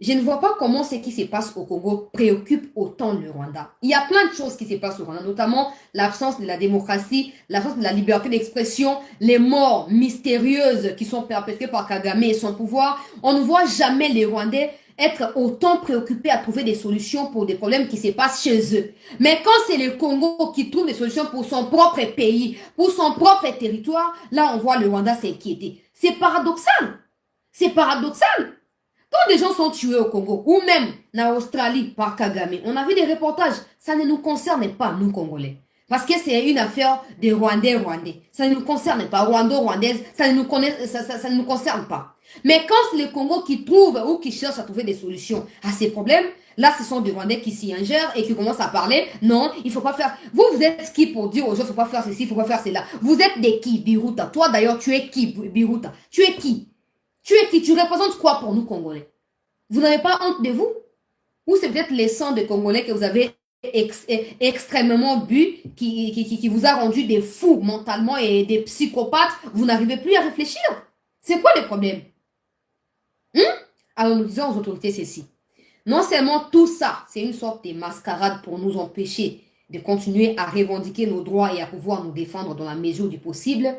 Je ne vois pas comment ce qui se passe au Congo préoccupe autant le Rwanda. Il y a plein de choses qui se passent au Rwanda, notamment l'absence de la démocratie, l'absence de la liberté d'expression, les morts mystérieuses qui sont perpétrées par Kagame et son pouvoir. On ne voit jamais les Rwandais être autant préoccupés à trouver des solutions pour des problèmes qui se passent chez eux. Mais quand c'est le Congo qui trouve des solutions pour son propre pays, pour son propre territoire, là on voit le Rwanda s'inquiéter. C'est paradoxal. C'est paradoxal. Quand des gens sont tués au Congo, ou même en Australie par Kagame, on a vu des reportages, ça ne nous concerne pas, nous Congolais. Parce que c'est une affaire des Rwandais. Ça ne nous concerne pas, Rwandaises, ça ne nous concerne pas. Mais quand c'est le Congo qui trouve ou qui cherche à trouver des solutions à ces problèmes, là, ce sont des Rwandais qui s'y ingèrent et qui commencent à parler. Non, il ne faut pas faire. Vous êtes qui pour dire aux gens, il ne faut pas faire ceci, il ne faut pas faire cela. Vous êtes des qui, Biruta? Toi, d'ailleurs, tu es qui, Biruta? Tu es qui? Tu es qui? Tu représentes quoi pour nous, Congolais? Vous n'avez pas honte de vous? Ou c'est peut-être les sangs de Congolais que vous avez extrêmement bu, qui vous a rendu des fous mentalement et des psychopathes? Vous n'arrivez plus à réfléchir. C'est quoi le problème? Alors nous disons aux autorités ceci. Non seulement tout ça, c'est une sorte de mascarade pour nous empêcher de continuer à revendiquer nos droits et à pouvoir nous défendre dans la mesure du possible,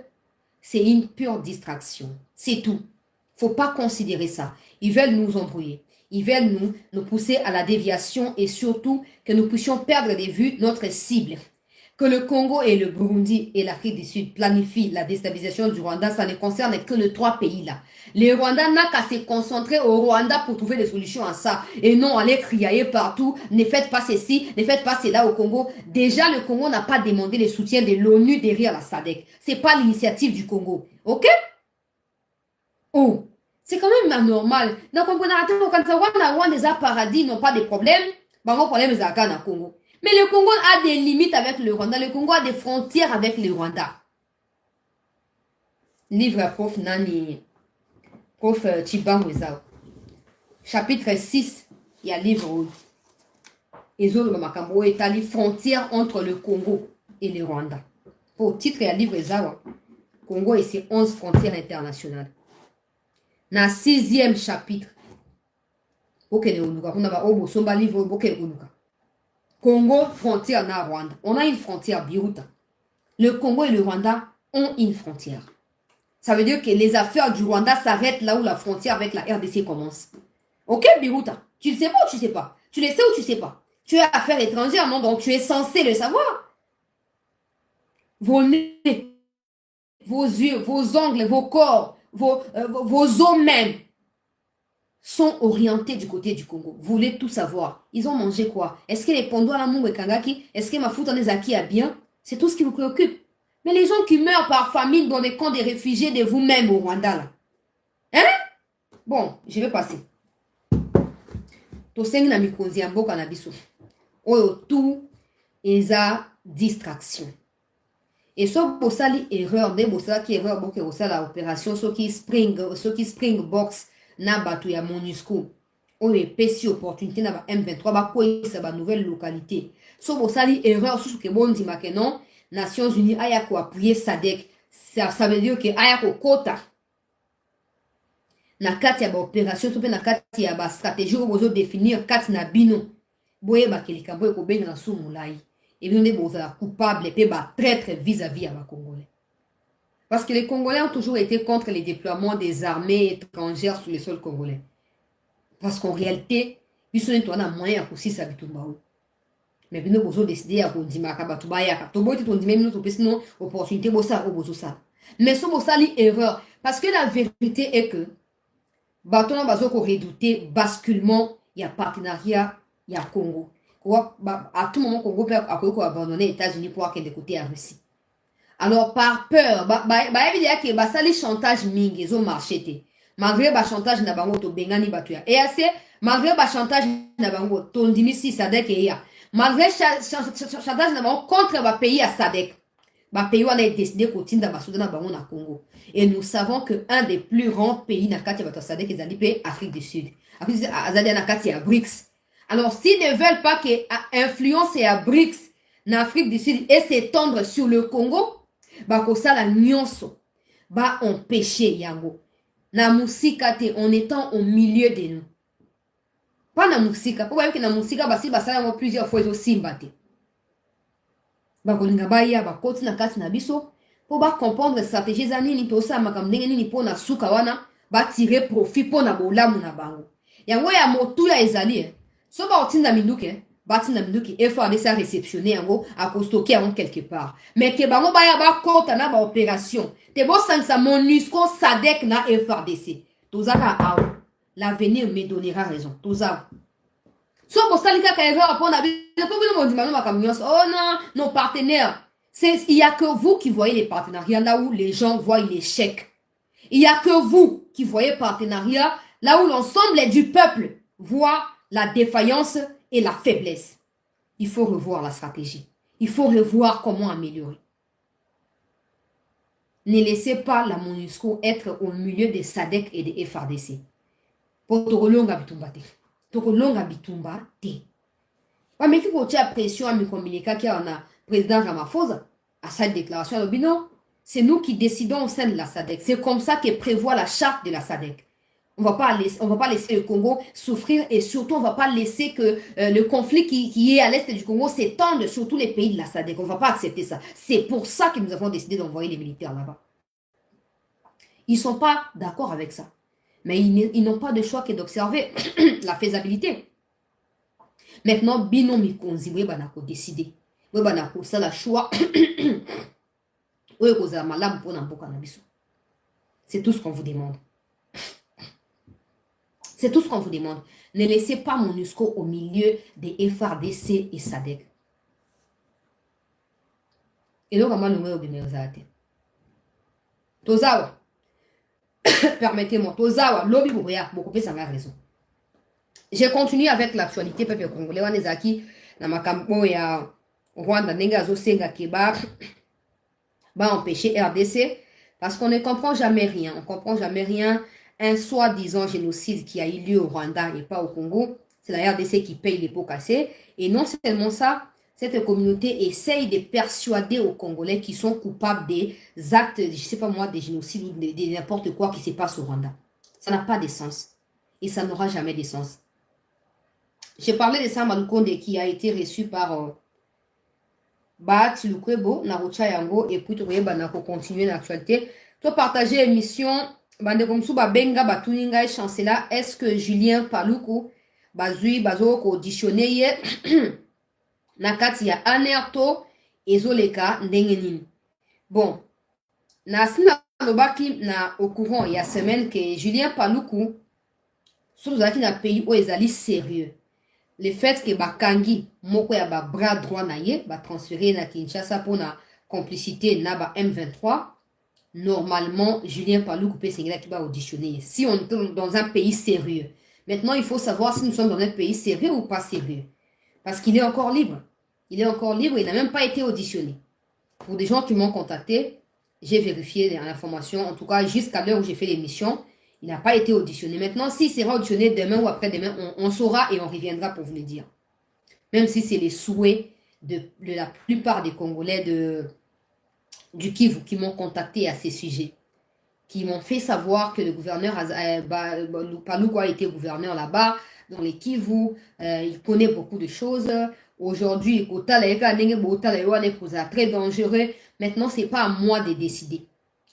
c'est une pure distraction. C'est tout. Il ne faut pas considérer ça. Ils veulent nous embrouiller. Ils veulent nous pousser à la déviation et surtout que nous puissions perdre de vue notre cible. Que le Congo et le Burundi et l'Afrique du Sud planifient la déstabilisation du Rwanda, ça ne concerne que les 3 pays-là. Le Rwanda n'a qu'à se concentrer au Rwanda pour trouver des solutions à ça. Et non aller crier partout, ne faites pas ceci, ne faites pas cela au Congo. Déjà, le Congo n'a pas demandé le soutien de l'ONU derrière la SADC. Ce n'est pas l'initiative du Congo. Ok? Oh, c'est quand même anormal. Donc, on a des paradis, n'ont pas de problème. Bango problème, c'est à Congo. Mais le Congo a des limites avec le Rwanda. Le Congo a des frontières avec le Rwanda. Livre prof Nani, prof Chibangwezao. Chapitre 6, il y a livre Ezolo Makambo est les frontières entre le Congo et le Rwanda. Pour titre, il y a livre Ezawa. Congo et ses 11 frontières internationales. Dans le 6e chapitre, Congo, frontière na Rwanda. On a une frontière, Biruta. Le Congo et le Rwanda ont une frontière. Ça veut dire que les affaires du Rwanda s'arrêtent là où la frontière avec la RDC commence. Ok, Biruta? Tu le sais pas ou tu sais pas? Tu le sais ou tu sais pas? Tu es affaires étrangères, non? Donc tu es censé le savoir. Vos nez, vos yeux, vos ongles, vos corps, vos os même sont orientés du côté du Congo. Vous voulez tout savoir. Ils ont mangé quoi? Est-ce que les pondois la mungu et kangaki? Est-ce que ma foute en ezaki a bien? C'est tout ce qui vous préoccupe. Mais les gens qui meurent par famine dans les camps des réfugiés de vous-même au Rwanda, là. Hein? Bon, je vais passer. Tosengi na mikonzi ya mboka na biso. Oyo tout eza distraction. Et so bosali erreur, de bosala ki erreur boke bosala opération, so ki Springboks na batu ya MONUSCO. Oyo epesi opportunité na ba M23 ba koyisa ba nouvelle localité. So bosali erreur sous ke bondima ke non, Nations Unies aya ko appuyer SADC. Ça veut dire que aya ko kota na kati ya ba opération, to pe na kati ya ba stratégie o bozo définir kati na bino. Boye ba kelika boye ko benga na sumulai. Et bien, on est coupable et traître vis-à-vis à la Congolais. Parce que les Congolais ont toujours été contre les déploiements des armées étrangères sur le sol congolais. Parce qu'en réalité, ils sont en moyen pour si ça tout bao. Mais nous avons décidé à Kondima Kabatubaya, Tobo et Tondimé, nous avons opportunité pour ça au Bozosa. Mais ce Bossa lit erreur. Parce que la vérité est que, Batona Bazoko redouté basculement, il y a partenariat, il y a Congo. À tout moment, Congo peut abandonner les États-Unis pour avoir des côtés à Russie. Alors, par peur, évidemment que ça les chantage ming, ils ont marché. Malgré le chantage na bango to bengani batuya. Et assez, malgré le chantage na bango, tondimi si sadek et ya. Malgré le chantage na bango contre le pays à sadek. Le pays on a décidé de continuer dans le bango na Congo. Et nous savons que un des plus grands pays na kati ya sadek est l'Afrique du Sud. Azali na kati ya BRICS. Alors, s'ils ne veulent pas que influencer à BRICS en Afrique du Sud et s'étendre sur le Congo, ça la nyonso, empêcher yango. Na musika te, en étant au milieu de nous. Pas na musika. Pour voir que na musika, si basala plusieurs fois aussi mbate. Kolinga baya, koti na kati na biso, pour comprendre la stratégie zanini tosa makamdenge nini po na suka wana, tirer profit po na bolamu na bango. Yango ya motula ezali, so batinda minduke, et FARDC a réceptionné yango à stocker en quelque part. Mais que bango baya kota na ba opération. Te bo sansa MONUSCO SADC na FARDC. Tozaka aw. L'avenir me donnera raison. Toza. So bo salika ka erreur pour na oh non, nos partenaires. Il y a que vous qui voyez les partenariats là où les gens voient l'échec. Il y a que vous qui voyez partenariat là où l'ensemble du peuple voit la défaillance et la faiblesse. Il faut revoir la stratégie. Il faut revoir comment améliorer. Ne laissez pas la MONUSCO être au milieu des SADC et des FARDC. Pour Torolonga Bitumba te. Torolonga Bitumba te. Mais qui faut tirer pression à me communiquer qu'il y a un président Ramaphosa à cette déclaration à c'est nous qui décidons au sein de la SADC. C'est comme ça que prévoit la charte de la SADC. On va pas laisser le Congo souffrir et surtout, on ne va pas laisser que le conflit qui est à l'est du Congo s'étende sur tous les pays de la SADC. On ne va pas accepter ça. C'est pour ça que nous avons décidé d'envoyer les militaires là-bas. Ils ne sont pas d'accord avec ça. Mais ils n'ont pas de choix que d'observer la faisabilité. Maintenant, bino mikonzi, oui, banako décider. Oui, banako, ça la choix. Oui, kozala malamu pour n'importe na biso. C'est tout ce qu'on vous demande. C'est tout ce qu'on vous demande. Ne laissez pas MONUSCO au milieu des FRDC et SADC. Et donc, comment nous avons Tozawa. Permettez-moi. Tozawa. Lobby Bouria. Beaucoup plus, ça a raison. J'ai continué avec l'actualité peuple congolais. On est aquí. Dans ma campagne, ya Rwanda, Nengazo, Senga, Keba. Va empêcher RDC. Parce qu'on ne comprend jamais rien. On ne comprend jamais rien. Un soi-disant génocide qui a eu lieu au Rwanda et pas au Congo. C'est la RDC qui paye les pots cassés. Et non seulement ça, cette communauté essaye de persuader aux Congolais qui sont coupables des actes, je ne sais pas moi, des génocides ou de n'importe quoi qui se passe au Rwanda. Ça n'a pas de sens. Et ça n'aura jamais de sens. J'ai parlé de Sam Lukonde qui a été reçu par Bat Lukwebo, Narocha Yango, et puis tu vas continuer l'actualité. Tu partager l'émission. Bande comme ça, benga batuninga chancela. Est-ce que Julien Paluku bazui bazo ko auditionné nakati ya anerto ezoleka ndenge nini? Bon, na sina lobaki na au courant il y a semaine que Julien Paluku surtout qui na pays où ezali sérieux. Le fait que bakangi moko ya ba bras droit na ye ba transférer na Kinshasa pour na complicité na ba M23. Normalement, Julien Paluku peut s'engager qui va auditionner. Si on est dans un pays sérieux. Maintenant, il faut savoir si nous sommes dans un pays sérieux ou pas sérieux. Parce qu'il est encore libre. Il est encore libre, il n'a même pas été auditionné. Pour des gens qui m'ont contacté, j'ai vérifié l'information. En tout cas, jusqu'à l'heure où j'ai fait l'émission, il n'a pas été auditionné. Maintenant, s'il sera auditionné demain ou après-demain, on saura et on reviendra pour vous le dire. Même si c'est les souhaits de la plupart des Congolais du Kivu qui m'ont contacté à ces sujets, qui m'ont fait savoir que le gouverneur Paluku a été gouverneur là-bas, dans les Kivu, il connaît beaucoup de choses. Aujourd'hui, très dangereux. Maintenant, c'est pas à moi de décider.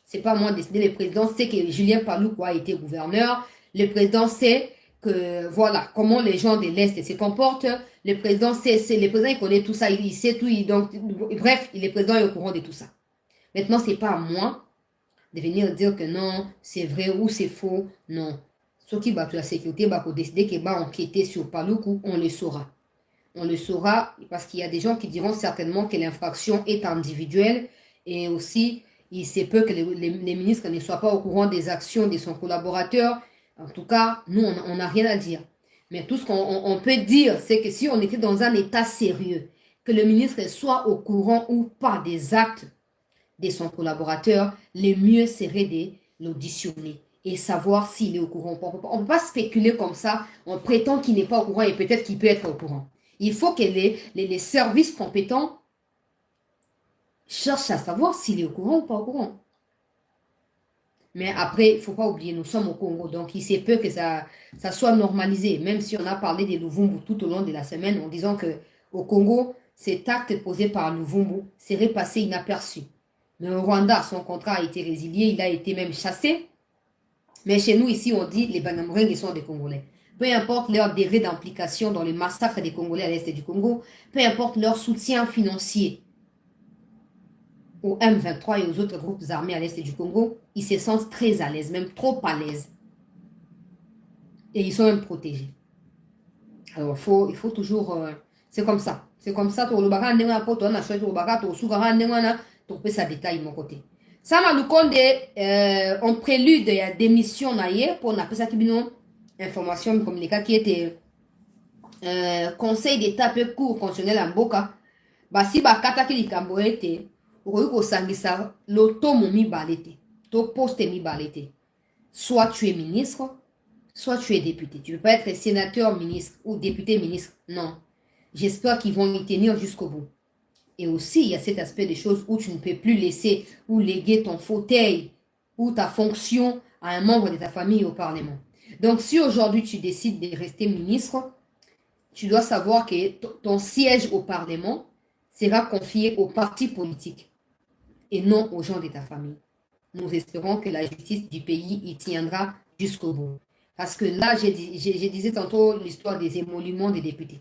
C'est pas à moi de décider. Le président sait que Julien Paluku a été gouverneur. Le président sait que, voilà, comment les gens de l'Est se comportent. Le président il connaît tout ça, il sait tout. Bref, le président est au courant de tout ça. Maintenant, c'est pas à moi de venir dire que non, c'est vrai ou c'est faux. Non. Ceux qui battent la sécurité, pour décider qu'ils vont enquêter sur Paluku, on le saura. On le saura parce qu'il y a des gens qui diront certainement que l'infraction est individuelle et aussi, il se peut que les ministres ne soient pas au courant des actions de son collaborateur. En tout cas, nous, on n'a rien à dire. Mais tout ce qu'on peut dire, c'est que si on était dans un état sérieux, que le ministre soit au courant ou pas des actes de son collaborateur, le mieux serait de l'auditionner et savoir s'il est au courant. On ne peut pas spéculer comme ça, on prétend qu'il n'est pas au courant et peut-être qu'il peut être au courant. Il faut que les services compétents cherchent à savoir s'il est au courant ou pas au courant. Mais après, il ne faut pas oublier, nous sommes au Congo, donc il se peut que ça soit normalisé, même si on a parlé de Luvumbu tout au long de la semaine en disant qu'au Congo, cet acte posé par Luvumbu serait passé inaperçu. Mais au Rwanda, son contrat a été résilié, il a été même chassé. Mais chez nous, ici, on dit les Banyamulenge sont des Congolais. Peu importe leur degré d'implication dans les massacres des Congolais à l'est du Congo, peu importe leur soutien financier aux M23 et aux autres groupes armés à l'est du Congo, ils se sentent très à l'aise, même trop à l'aise. Et ils sont même protégés. Alors, il faut toujours... c'est comme ça. C'est comme ça. Donc, ça détaille mon côté. Sama Lukonde, en prélude, il y a des missions pour on appelle ça information communication qui était conseil d'état peu court constitutionnel en Boka. Si bakataki likambo ete, okoki kosangisa lotomo mibale te, to poste mibale te. Soit tu es ministre, soit tu es député. Tu ne peux pas être sénateur, ministre ou député, ministre. Non. J'espère qu'ils vont y tenir jusqu'au bout. Et aussi, il y a cet aspect des choses où tu ne peux plus laisser ou léguer ton fauteuil ou ta fonction à un membre de ta famille au Parlement. Donc, si aujourd'hui tu décides de rester ministre, tu dois savoir que ton siège au Parlement sera confié aux partis politiques et non aux gens de ta famille. Nous espérons que la justice du pays y tiendra jusqu'au bout. Parce que là, je disais tantôt l'histoire des émoluments des députés.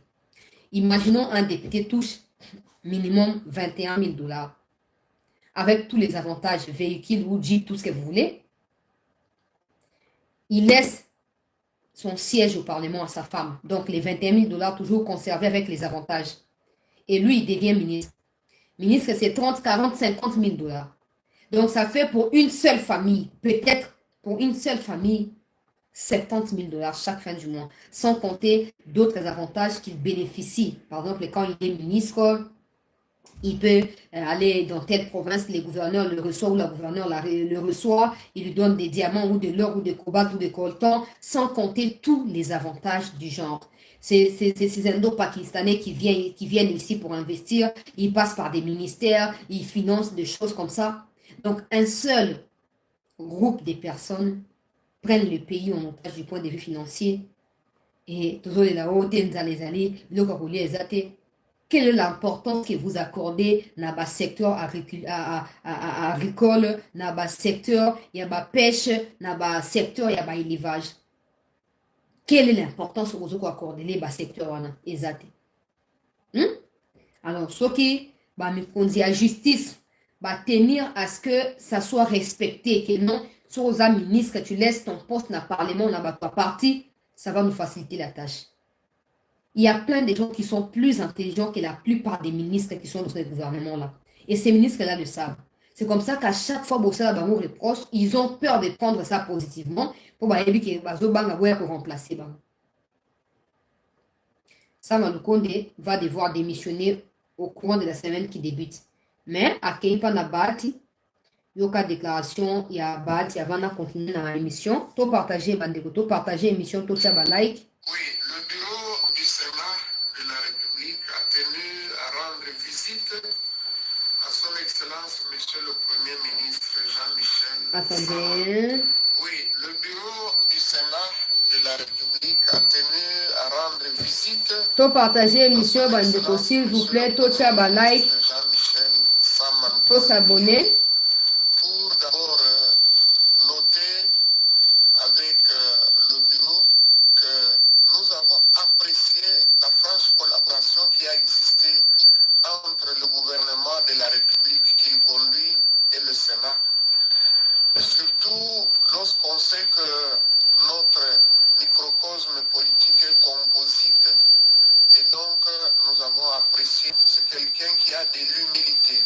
Imaginons un député touche minimum 21 000 $, avec tous les avantages, véhicules ou jeep, tout ce que vous voulez. Il laisse son siège au Parlement à sa femme. Donc, les 21 000 $ toujours conservés avec les avantages. Et lui, il devient ministre. Ministre, c'est 30, 40, 50 000 $. Donc, ça fait pour une seule famille, peut-être pour une seule famille, 70 000 $ chaque fin du mois, sans compter d'autres avantages qu'il bénéficie. Par exemple, quand il est ministre, il peut aller dans telle province, les gouverneurs le reçoivent ou la gouverneure le reçoit, il lui donne des diamants ou de l'or ou de cobalt ou de coltan, sans compter tous les avantages du genre. Ces Indo-Pakistanais qui viennent ici pour investir, ils passent par des ministères, ils financent des choses comme ça. Donc, un seul groupe de personnes prennent le pays en otage du point de vue financier. Et toujours là-haut, les années, quelle est l'importance que vous accordez dans le secteur agricole, dans le secteur de la pêche, dans le secteur de l'élevage? Quelle est l'importance que vous accordez dans le secteur exact? Alors, ce qui dit la justice va tenir à ce que ça soit respecté, que non, si aux ministres, tu laisses ton poste dans le Parlement, dans ta partie, ça va nous faciliter la tâche. Il y a plein de gens qui sont plus intelligents que la plupart des ministres qui sont dans ce gouvernement-là. Et ces ministres-là le savent. C'est comme ça qu'à chaque fois que ça vous reproche, ils ont peur de prendre ça positivement pour remplacer. Sama Lukonde va devoir démissionner au courant de la semaine qui débute. Mais à Keipa Nabati, il y a une déclaration, il y a Bati avant de continuer dans l'émission. To partager, bandeko, to partager l'émission, to tchaba like. Oui, le bureau du Sénat de la République a tenu à rendre visite à son Excellence, Monsieur le Premier ministre Jean-Michel. Attendez. Oui, le bureau du Sénat de la République a tenu à rendre visite. To partager l'émission, bandeko, s'il vous plaît, to tchaba like. Jean-Michel Saman. To s'abonner. Pour d'abord noter avec le bureau que nous avons apprécié la franche collaboration qui a existé entre le gouvernement de la République qu'il conduit et le Sénat. Et surtout lorsqu'on sait que notre microcosme politique est composite. Et donc nous avons apprécié, c'est quelqu'un qui a de l'humilité.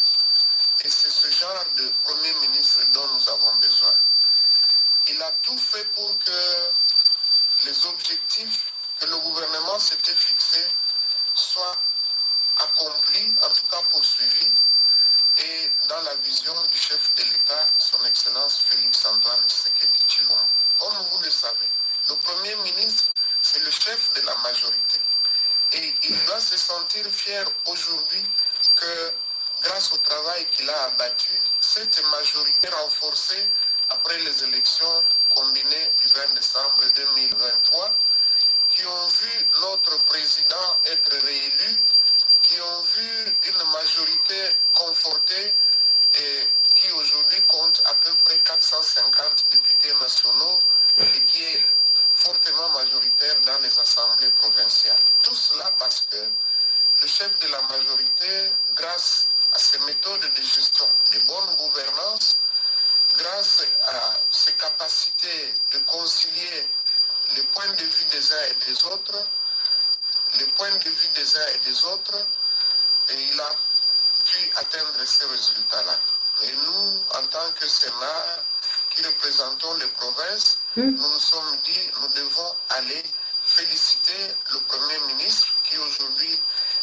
Et c'est ce genre de Premier ministre dont nous avons besoin. Il a tout fait pour que les objectifs que le gouvernement s'était fixés soient accomplis, en tout cas poursuivis, et dans la vision du chef de l'État, son Excellence Félix Antoine Tshisekedi Tshilombo. Comme vous le savez, le Premier ministre, c'est le chef de la majorité. Et il doit se sentir fier aujourd'hui que, grâce au travail qu'il a abattu, cette majorité renforcée après les élections combinées du 20 décembre 2023, qui ont vu notre président être réélu, qui ont vu une majorité confortée et qui aujourd'hui compte à peu près 450 députés nationaux et qui est fortement majoritaire dans les assemblées provinciales. Tout cela parce que le chef de la majorité, grâce à ses méthodes de gestion, de bonne gouvernance, grâce à ses capacités de concilier les points de vue des uns et des autres, et il a pu atteindre ces résultats-là. Et nous, en tant que Sénat, qui représentons les provinces, nous nous sommes dit, nous devons aller féliciter le Premier ministre, qui aujourd'hui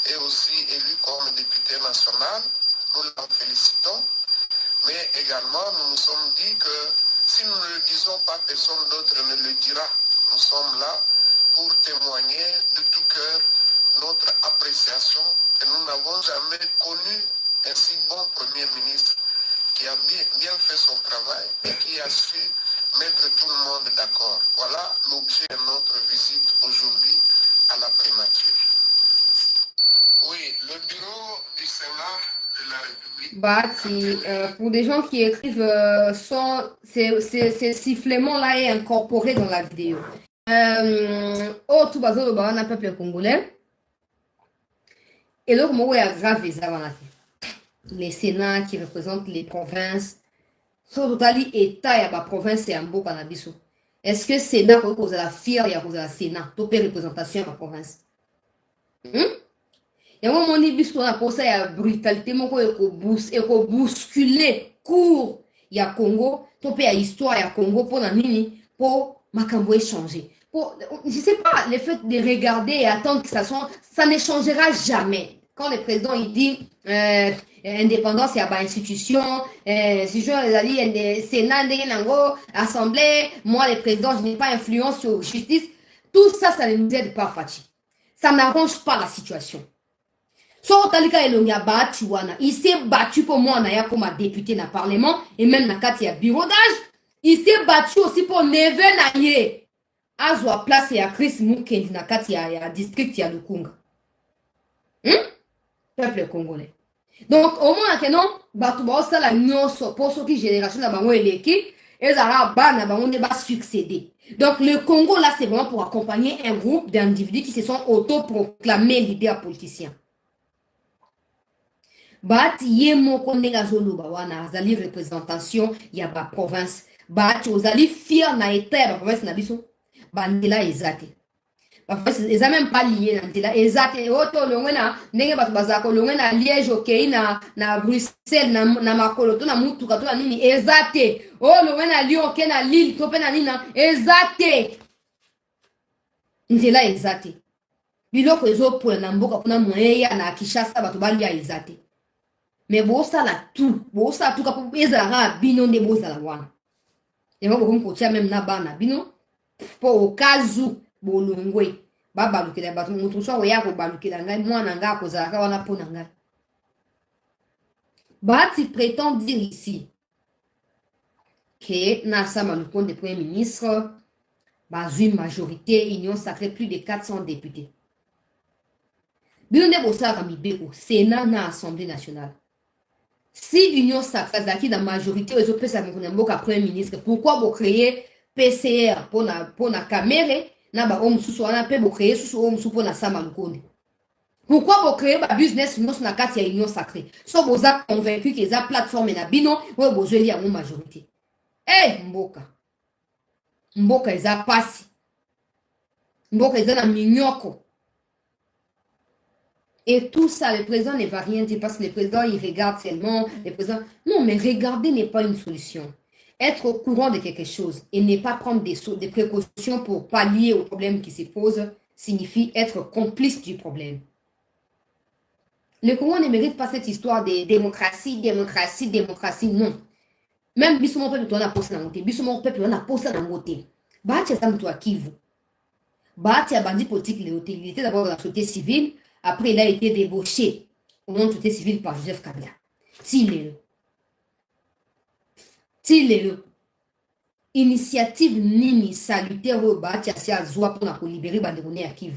est aussi élu comme député national. Nous l'en félicitons. Mais également, nous nous sommes dit que si nous ne le disons pas, personne d'autre ne le dira. Nous sommes là pour témoigner de tout cœur notre appréciation et nous n'avons jamais connu un si bon Premier ministre qui a bien fait son travail et qui a su mettre tout le monde d'accord. Voilà l'objet de notre visite aujourd'hui à la primature. Oui, le bureau du Sénat de la République. Pour des gens qui écrivent, ces sifflements-là est incorporé dans la vidéo. Oh, tout bas, on a un peuple congolais. Et donc, moi, il y a grave les Sénats qui représentent les provinces. So, totali État et la province et un beau cannabis. Est-ce que Sénat peut causer la fière et à cause de la Sénat, tout représentation de la province? Il y a un moment où on a pensé à la brutalité, et qu'on bousculer court. Il y a Congo, tout pays à histoire, il y a Congo pour la nini, pour Makambo échanger. Je ne sais pas, le fait de regarder et attendre que ça ne changera jamais. Quand le président il dit indépendance, il y a pas institution, si je dis Sénat, Assemblée, moi le président, je n'ai pas influence sur la justice, tout ça, ça ne nous aide pas, Fatih. Ça n'arrange pas la situation. So talika elonga battu wana, il s'est battu pour moi comme député dans le parlement et même dans le bureau d'âge. Il s'est battu aussi pour neve na ye. Azwa place ya Chris Mukendi na kati ya district ya Lukunga. Peuple congolais. Donc au moins que non, batu ba osala nyonso pour ceux qui génération na bango eleki, ezala bana bango ne ba succéder. Donc le Congo là c'est vraiment pour accompagner un groupe d'individus qui se sont autoproclamés leaders politiciens. Bati ye moko ndenge azoloba wana azali représentation ya ba province. Bati ozali fier na état ya ba province na biso. Bandela ezate. Ba province eza même pas lié na ndela ezate. Oto longwe na ndenge bato bazako longwe na Liège okei na Bruxelles na makolo to na mutuka to na nini ezate. O longwe na Lyon okei na Lille to pe na nina ezate. Ndela ezate. Biloko ezopola na mboka kuna moyeya na Kinshasa bato balia ezate. Mais bosala tout kapo ezala bino nde bozala wana. Et moi comme kotia même na bana bino pour au cas où bolongwe babalukela bato mutu so ya ko balukela ngai mwana nga kozala wana pona ngai. Bati prétend dire ici que Nassa Malukonde de Premier ministre bazui majorité union sacrée plus de 400 députés. Bino nde bosala mibeko Sénat na Assemblée nationale. Si Union Sacrée qui dans la majorité aux autres Premier ministre, pourquoi vous créez PCR pour la caméra, na ba homme sous on peut vous créer sous homme sous pour la Samalukonde. Pourquoi vous créez ba business nous na kati ya Union Sacrée? So vous êtes convaincu que la plateforme na bino ou vous jouez en majorité. Eh mboka eza pasi. Mboka eza na minyoko. Et tout ça, le président ne va rien dire parce que le président, il regarde seulement. Le président... Non, mais regarder n'est pas une solution. Être au courant de quelque chose et ne pas prendre des précautions pour pallier aux problèmes qui se posent signifie être complice du problème. Le Congo ne mérite pas cette histoire de démocratie, non. Même Bissomon peuple, on a posé dans le côté. Bissomon peuple, on a posé dans le côté. Bati a toi Kivu. Bati a bandit politique, il était d'abord dans la société civile. Après, il a été débauché au nom de société civile par Joseph Kabila. Tilele. Initiative nini salutaire au bâti à Zoa pour libérer Bandegone à Kivu.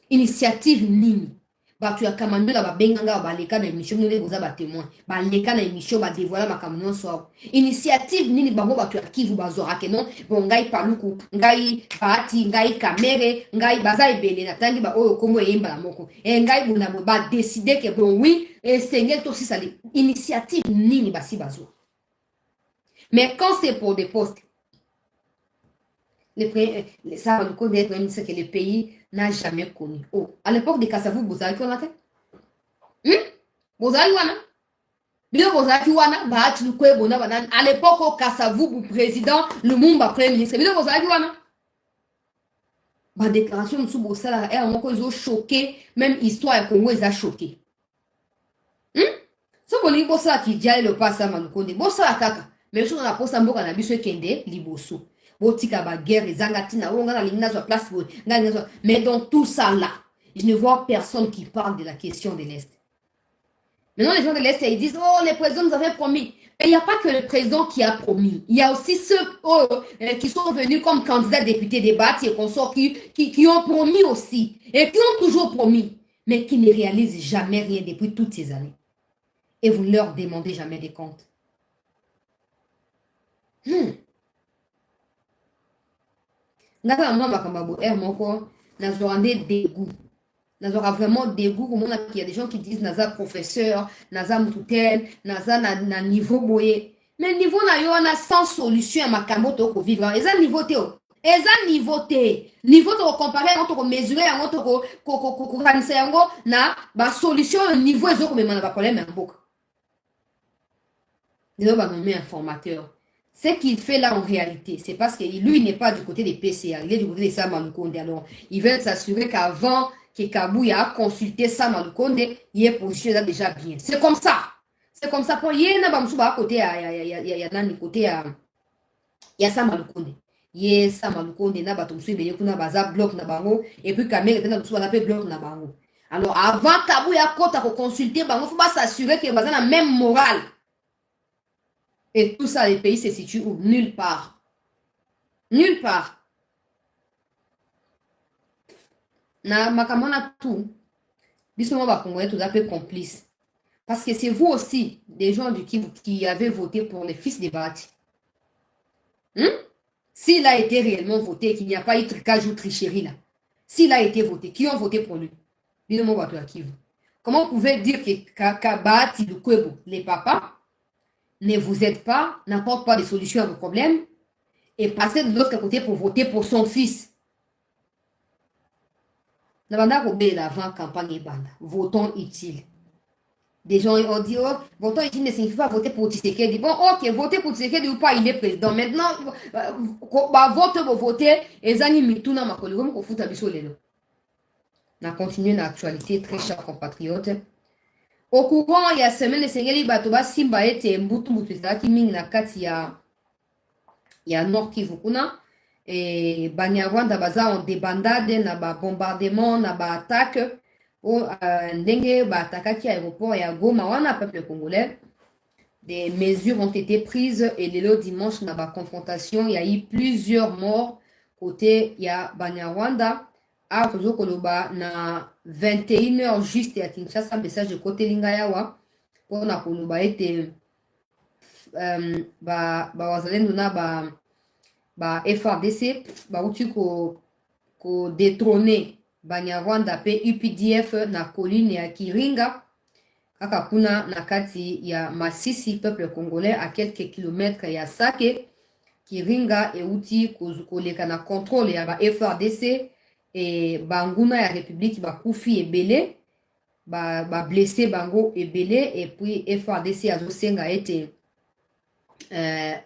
Initiative nini. Batu ya kamando la babenganga baleka na émission nous les boza ba témoin. Baleka na émission ba dévoiler ma kamano soir. Initiative nini bango batu ya Kivu bazora ke non. Bon ngai paluku, ngai bati, ngai kamere, ngai baza ebele na tangi ba oyo komo yemba la moko. Et ngai buna ba décider que bon oui, et seigneur to si ça initiative nini basi bazo. Mais quand c'est pour des postes ça va nous connaître même ce que le pays n'a jamais connu. Oh, à l'époque de Kassavou, vous avez quoi fait? Vous avez wana? Bien, vous avez wana, bah, tu nous connais, bon, à l'époque, au Kassavou, président, le Mumba, premier ministre, bien, vous avez wana? Ma déclaration de Soubousala, elle, on a choqué, même histoire, Congo, ils a choqué. So, bon, les bossa qui diaient le passé à Manukonde, bossa à kaka, mais si on a posé un mot à la biso kende, liboso. Botika ba guerre, zangatina, on a l'imna sur place, mais dans tout ça là, je ne vois personne qui parle de la question de l'Est. Maintenant, les gens de l'Est, ils disent, oh, les présidents nous avaient promis. Mais il n'y a pas que le président qui a promis. Il y a aussi ceux qui sont venus comme candidats députés débattre et consorts qui ont promis aussi. Et qui ont toujours promis. Mais qui ne réalisent jamais rien depuis toutes ces années. Et vous ne leur demandez jamais des comptes. Naza mwa makambabo moko nazora nde dégoût. Nazora vraiment dégoût comme il y a des gens qui disent naza professeur, naza mtutel, naza na niveau boye. Mais niveau na yo na sans solution à makambo to ko vivre. Eza niveau te o. Eza niveau te. Niveau to comparer on to ko mesurer on to ko kanisa yango na ba solution niveau ezo ko mema na ba problème en boka. Ils ont nommé un formateur. Ce qu'il fait là en réalité, c'est parce que lui n'est pas du côté des PCA, il est du côté des Sam Malukonde. Alors, ils veulent s'assurer qu'avant que Kabouya a consulté Sam Malukonde, il est positionné là déjà bien. C'est comme ça. C'est comme ça. Pour y a à côté, il y a Sam Malukonde. Il y a Sam Malukonde, na batumsu ibeye kuna baza bloc na bango et puis Kamel était na tout na bloc na bango. Alors, avant Kabouya kota ko consulter bango, faut pas s'assurer que baza na même morale. Et tout ça, les pays se situent où? Nulle part. Nulle part. Na makamona tout. Bisous, va congolais tout à fait complice. Parce que c'est vous aussi, des gens du Kivu, qui avez voté pour les fils des Bati. S'il a été réellement voté, qu'il n'y a pas eu tricage ou tricherie là. S'il a été voté, qui ont voté pour lui? Bisous, va Kivu. Comment vous pouvez dire que Kabati, le Kwebo, les papas, ne vous aide pas, n'apporte pas de solution à vos problèmes et passez de l'autre côté pour voter pour son fils. L'avant campagne et bande. Votons utile. Des gens ont dit, oh, votons utile ne signifie pas voter pour Tshisekedi. Bon, ok, voter pour Tshisekedi ou pas, il est président. Maintenant, voter, et Zani Mituna Makoligom, qu'on fout à Bissolelo. On a continué l'actualité, très chers compatriotes. Au courant, il y a semaine de Sengeli Batoba Simba ete mbutu qui ming na kati ya Nord Kivu kuna et Banyarwanda baza en débandade na ba bombardement na ba attaque au ndenge ba attaquaki aéroport ya Goma wana peuple congolais. Des mesures ont été prises et le dimanche na ba confrontation, il y a eu plusieurs morts côté ya Banyarwanda. Ah, toujours koloba na 21h juste à Kinshasa, message de côté Lingayawa pour na koloba ete wazalendo na ba FRDC ba uti ko détrôner Banyarwanda pe UPDF na colline ya Kiringa kaka kuna na kati ya Masisi, peuple congolais à quelques kilomètres ya Sake. Kiringa e uti koleka na contrôle ya ba FRDC et banguna ya république bakufi ebele blessé bango ebele et puis FRDC azosenga ete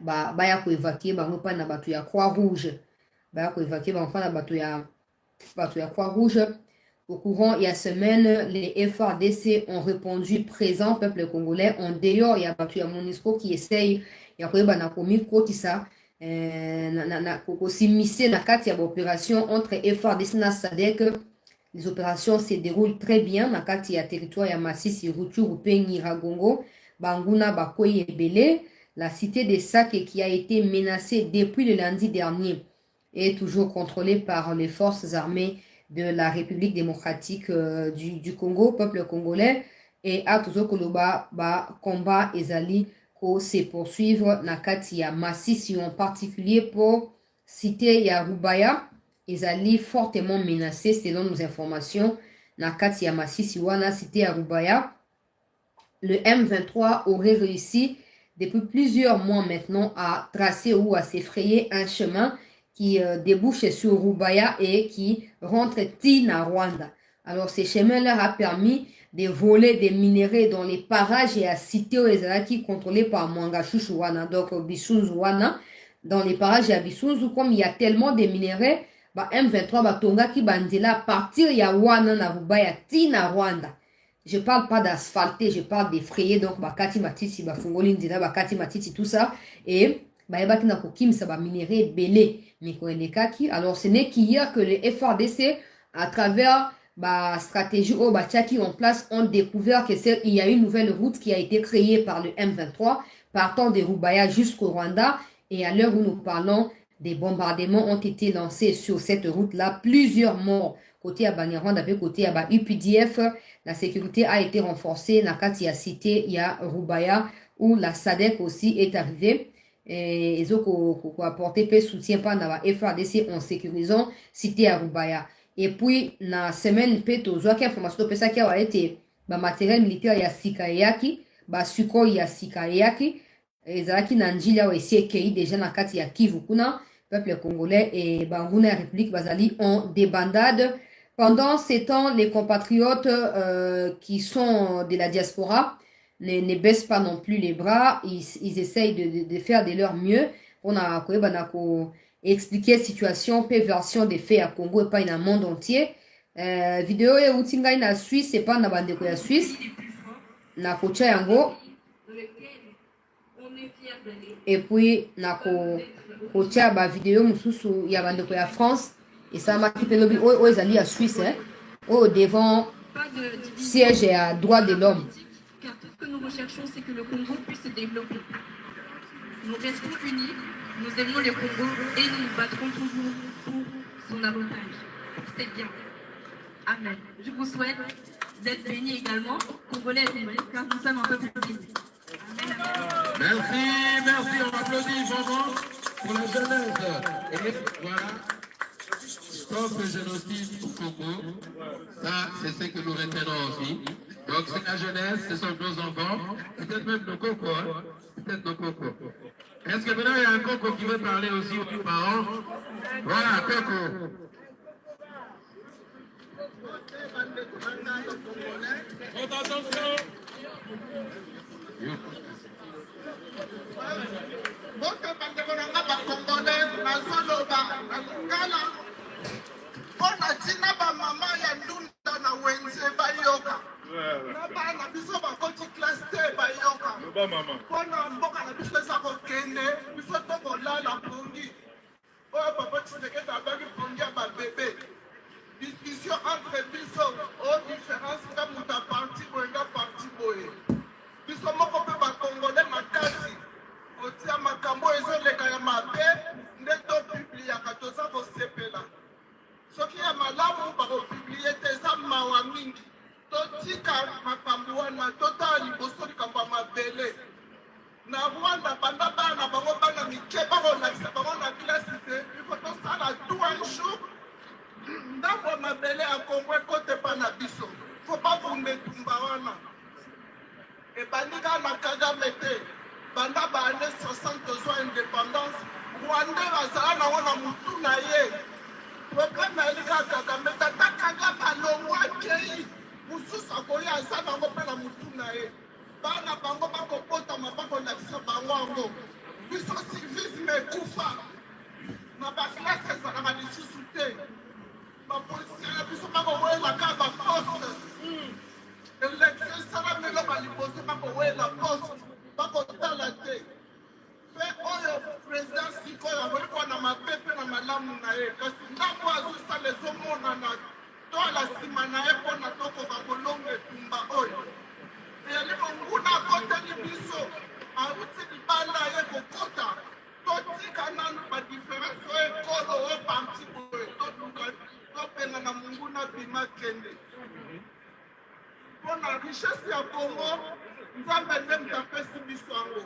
baya ko évacuer bango pa na bato ya Croix Rouge, baya ko évacuer bango pa na bato ya Croix Rouge. Au courant il y a semaine, les FRDC ont répondu présent peuple congolais en dehors il y a bato ya MONUSCO qui essaye ya koyeba na komi kotisa s'immiscer na kati ya opération entre FARDC na SADC. Les opérations se déroulent très bien na kati ya territoire ya Masisi, Rutshuru, Pengi, Ragongo, Banguna, Bakoyi et Belé. La cité de Sake qui a été menacée depuis le lundi dernier est toujours contrôlée par les forces armées de la République démocratique du Congo, peuple congolais, et à toujours Koloba, combat ezali se poursuivre na kati ya Masisi, en particulier pour citer ya Rubaya ezali fortement menacé selon nos informations na kati ya Masisi wana cité ya Rubaya. Le M23 aurait réussi depuis plusieurs mois maintenant à tracer ou à s'effrayer un chemin qui débouche sur Rubaya et qui rentre Tina Rwanda. Alors ce chemin leur a permis de voler des minéraux dans les parages et à cité qui contrôlés par Mwangashushu wana, donc Bisunzu wana, dans les parages à Bisunzu, comme il y a tellement de minéraux, M23 tonga ki bandela partir ya wana na Rubaya Tina Rwanda. Je parle pas d'asphalter, je parle d'effrayer, donc Bakati Matiti, Bafungoli Ndina, Bakati Matiti, tout ça, et Baebaki na Kokim, ça va minéraux belé, Mikoelekaki. Alors ce n'est qu'hier que les FRDC, à travers stratégie au qui en place ont découvert qu'il y a une nouvelle route qui a été créée par le M23 partant de Rubaya jusqu'au Rwanda. Et à l'heure où nous parlons, des bombardements ont été lancés sur cette route-là. Plusieurs morts côté à Banyarwanda, côté à UPDF. La sécurité a été renforcée. Nakati a cité, il y a Rubaya où la SADC aussi est arrivée. Et ils ont apporté peu soutien par la FRDC en sécurisant cité à Rubaya. Et puis, la semaine, peto, zoaki information de ça qui a été matériel militaire ya Sikayaki, Suko ya Sikayaki, ezalaki na njila wa esi ekei déjà na kati ya Kivu kuna, peuple congolais et Banguna République Bazali ont des bandades. Pendant ces temps, les compatriotes qui sont de la diaspora ne baissent pas non plus les bras, ils essayent de faire de leur mieux. On a expliquer situation pe version des faits à Congo et pas dans le monde entier. Vidéo ya utinga na Suisse et pas na bandeko ya Suisse na kocha yango et puis na kocha ba vidéo mususu ya bandeko ya France et ça m'a qui pelobi o ezali ya Suisse au devant siège à droit de l'homme. Car tout ce que nous recherchons, c'est que le Congo puisse se développer. Nous restons unis, nous aimons le Congo et nous nous battrons toujours pour son avantage. C'est bien. Amen. Je vous souhaite d'être bénis également, Congolais et Congolais, car nous sommes un peuple béni. Amen, amen. Merci, on applaudit vraiment pour la jeunesse. Et voilà, stop le génocide au Congo. Ça, c'est ce que nous retenons aussi. Donc c'est la jeunesse, ce sont nos enfants, peut-être même nos cocos, hein? Peut-être nos cocos. Est-ce que maintenant il y a un coco qui veut parler aussi aux parents? Voilà, coco. Faites attention. na bana biso bakoti classe te bayoka mpona mboka na biso eza kokende biso tokolala pongi oyo papa Tshisekedi abaki pongi ya babebe discussion entre biso o différence nga moto ya parti boye nga parti boye biso moko mpe bakongole makasi kotia makambo ezoleka ya mabe nde topubliaka toza kosepela soki ya malamu bakopiblie te eza mawa mingi totika makambo wana totala liboso likambo ya mabele na Rwanda banda bana bango bana mike bakolakisa bango na klase te ifo tosala tout un jour ndambo ya mabele ya Kongo ekote mpa na biso fo bavumba etumba wana ebandi kaka na Kagame te banda baane 60 tozwa indépendance Rwanda bazala nango na mutu na ye problème eli kaka Kagame tata Kagame alongwa akei mususu akoya aza nango mpe na mutu na ye bana bango bakobotama bakolakisa bango yango biso civisme ekufa na baklase ezalaka lisusu te bapolisier na biso bakowela kaka baposte elektio esala melo baliboso bakowela poste bakotala te mpe oyo président sikoyo akolikwa na mabe mpe na malamu na ye kasi ndambo azosala ezomonana to ala nsima na ye mpo na tokoka kolonga etumba oyo eyali monguna akoteli biso awuti libala ye kokota totika nanu badiference oyo ekolo oyo parti boye toluka topenga na monguna bima kende mpo na richesse ya Congo nzambe nde moto apesi biso yango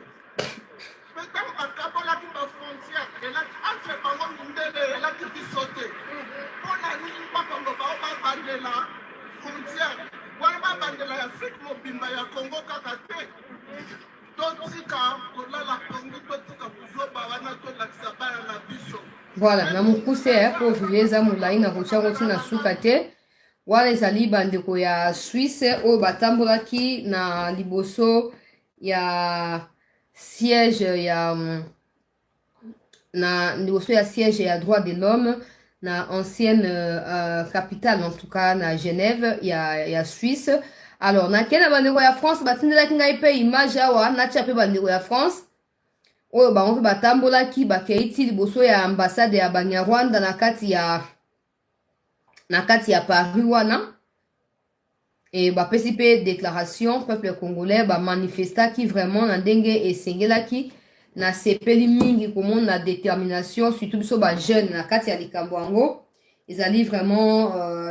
mpe ntango bakabolaki bafrontière elaki entre bango mindele elaki biso te mpo na nini bakongo bao babandela frontière wana babandela ya afrique mobimba ya Congo kaka te totika kolala pongi totika kuzoba wana tolakisa bana na biso. Voilà, na mukuse po vileza mulai na kuchango tina suka te wala ezali bandeko ya Suisse oyo batambolaki na liboso ya siège ya na liboso ya siège ya droit de l'homme na ancienne capitale en tout cas na Genève ya Suisse. Alors na kena bandeko ya France batindelaki ngai pe image awa natia pe bandeko ya France oyo bango mpe batambolaki bakeiti liboso ya ambassade ya Banyarwanda na kati ya Paris wana Et participer déclaration peuple congolais manifesta qui vraiment na ndenge esengela qui na sepeli mingi comme na détermination surtout biso ba jeune na kati ya likambo yango ils allaient vraiment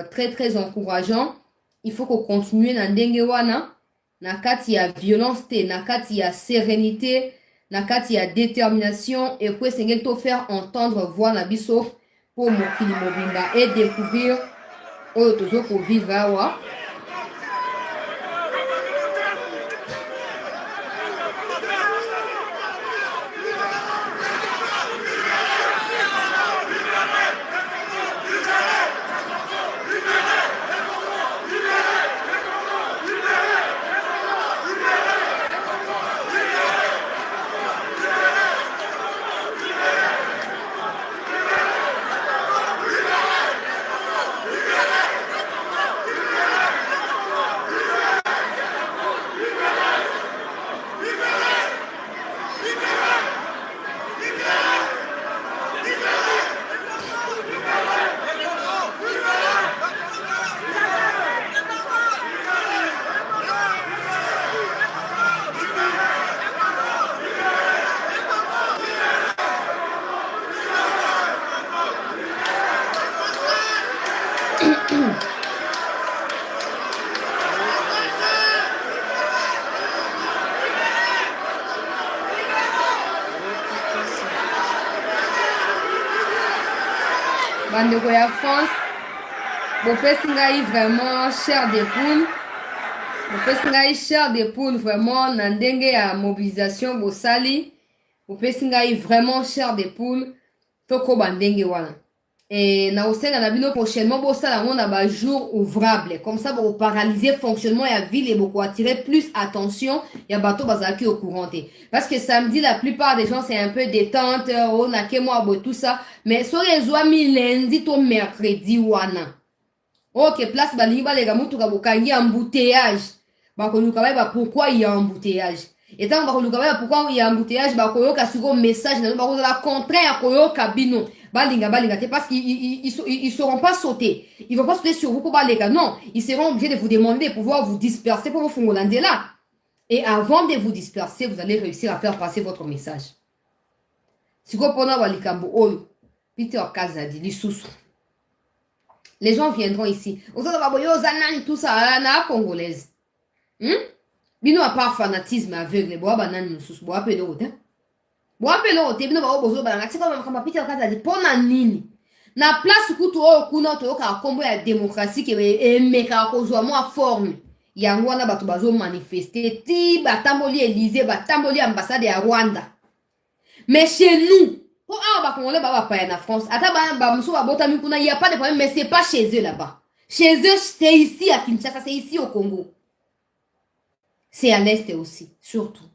très très encourageant. Il faut qu'on continue na ndenge wana na kati ya violence te na kati ya sérénité na kati ya détermination et puis esengeli to faire entendre voix na biso pour mokili mobimba et découvrir oyo tozoko vivre awa. Bandeko ya France, bopesi ngai vraiment chair de poule. Bopesi ngai chair de poule vraiment na ndenge ya mobilisation bosali. Bopesi ngai vraiment chair de poule toko bandenge wana. Et na osenga na bino prochainement bosala ngo na ba jour ouvrable. Comme ça pour paralyser fonctionnement ya ville et beaucoup attirer plus attention ya bato bazaki au courant. Parce que samedi la plupart des gens c'est un peu détente, on a que moi tout ça, mais so les mi lundi to mercredi wana. OK, place balingi ba les gamutu ka bokangi embouteillage. Ba ko luka ba pourquoi il y a embouteillage. Et tant ba ko luka ba pourquoi il y a embouteillage ba ko yoka siko message na ba ko la contraire ko yoka bino. Balinga, parce qu'ils seront pas sautés. Ils vont pas sauter sur vous pour balinga. Non, ils seront obligés de vous demander de pouvoir vous disperser pour vous fongolander là. Et avant de vous disperser, vous allez réussir à faire passer votre message. Si vous prenez Walikambo, Oyo, Peter Kazadi, Lissoussou. Les gens viendront ici. Vous allez tout ça, la congolaise. Bino a pas fanatisme aveugle. Bois banane, Lissoussou, bois peu d'autres. Wapelo te bino ba obozo ba ngati ba makamba Peter Kazadi pona nini na place kutu o kuna to ka kombo ya démocratie ke emeka ko zwa mo forme yango wana bato bazo manifester ti batamboli Élysée batamboli ambassade ya Rwanda mais chez nous pour ba congolais ba pa na France ata ba muso ba botami kuna il y a pas de problème mais c'est pas chez eux là-bas chez eux c'est ici à Kinshasa c'est ici au Congo c'est à l'est aussi surtout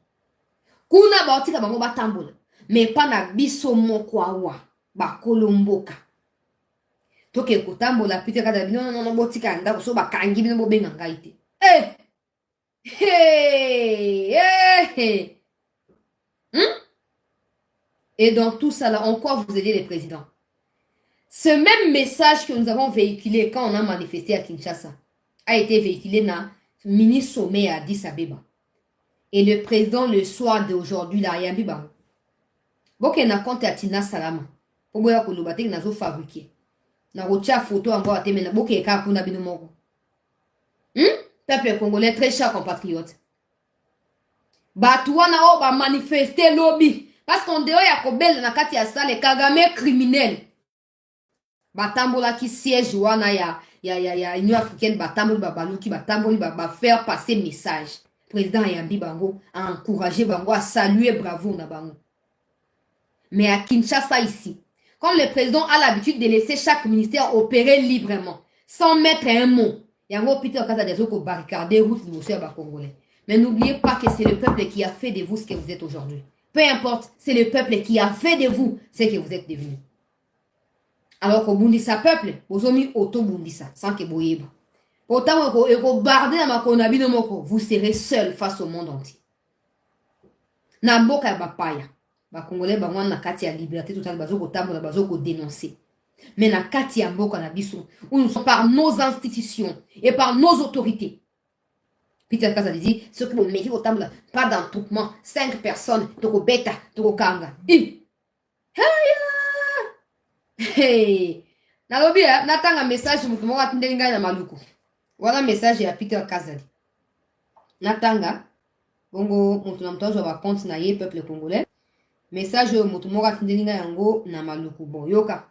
kuna ba otika bango batambola mais pas na biso moko awa ba kolomboka toke kotambola Peter Kazadi non botika ndako so bakangi bino bobenga ngai te Et dans tout ça là encore vous aidez les présidents. Ce même message que nous avons véhiculé quand on a manifesté à Kinshasa a été véhiculé dans mini sommet à Addis Abeba. Et le président le soir d'aujourd'hui là yambi bango boke na compte ya Tina Salama po boya ko lobate na zo fabriquer na rocha photo en boa temena boke ka kuna bino moko peuple congolais très cher compatriote batu wana o ba manifester lobby parce qu'on dehors ya ko belle na kati ya sale Kagame criminel batambola ki siège wana ya Union africaine batamboli babaluki batamboli ba faire passer message. Président Yambi Bango a encouragé Bango à saluer bravo na Bango. Mais à Kinshasa ici, comme le président a l'habitude de laisser chaque ministère opérer librement, sans mettre un mot, Yango Peter Kazadi ko barricader route du monsieur Congolais. Mais n'oubliez pas que c'est le peuple qui a fait de vous ce que vous êtes aujourd'hui. Peu importe, c'est le peuple qui a fait de vous ce que vous êtes devenu. Alors qu'au Bundisa peuple, vous avez mis auto Bundisa sans que vous ayez. Autant vous serez seul face au monde entier. Na mboka bapaya, ba Congolais bango na kati ya liberté totale bazoko tambola bazoko dénoncer. Mais na kati ya mboka na biso, où nous sommes par nos institutions et par nos autorités, Peter Kaza dit, ce que vous mettez au table, pas d'entroupement, 5 personnes, toko beta, toko kanga. Hey! Nalobi, natanga message mutu moko atindeli ngai na maluku. Voilà message ya Peter Kazali. Natanga, bongo mutu na mutu azwa ba compte na ye peuple congolais. Message mutu moko atindeli ngai yango na maluku. Bon, yoka.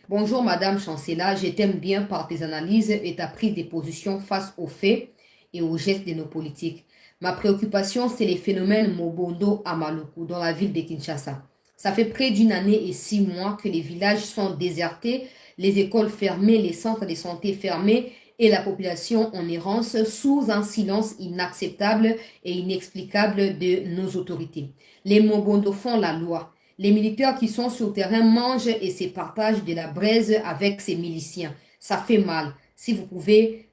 Bonjour Madame Chancela, je t'aime bien par tes analyses et ta prise de position face aux faits et aux gestes de nos politiques. Ma préoccupation, c'est les phénomènes Mobondo à Maluku, dans la ville de Kinshasa. Ça fait près d'une année et 6 mois que les villages sont désertés, les écoles fermées, les centres de santé fermés et la population en errance sous un silence inacceptable et inexplicable de nos autorités. Les Mobondo font la loi. Les militaires qui sont sur le terrain mangent et se partagent de la braise avec ces miliciens. Ça fait mal. Si vous pouvez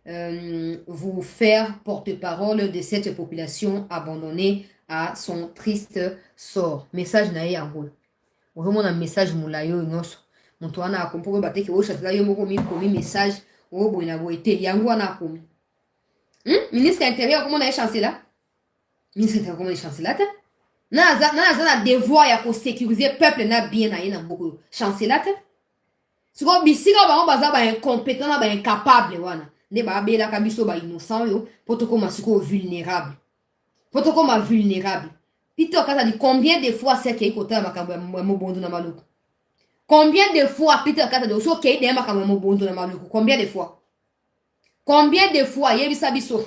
vous faire porte-parole de cette population abandonnée à son triste sort. Message na ye yango. Vraiment un message moulayo nyonso. Moto wana akompo ba teke o chatela yo moko mi komi message o boina boite yango wana komi. Ministre intérieur comment on a chancé là? Ministre intérieur comment on a chancé là? Na devoir ya ko sécuriser peuple na bien na ye na mboko chancé là. Si ko bisika ba baza ba incompétent na ba incapable wana. Ne ba bela ka biso ba innocent yo potoko masiko vulnérable. Potoko ma vulnérable. Peter Kaza dit combien de fois c'est qu'il côté makambo ya mobondo na maluku? Combien de fois Peter Kaza dit so qu'il de makambo ya mobondo na maluku? Combien de fois? Combien de fois yebisa biso?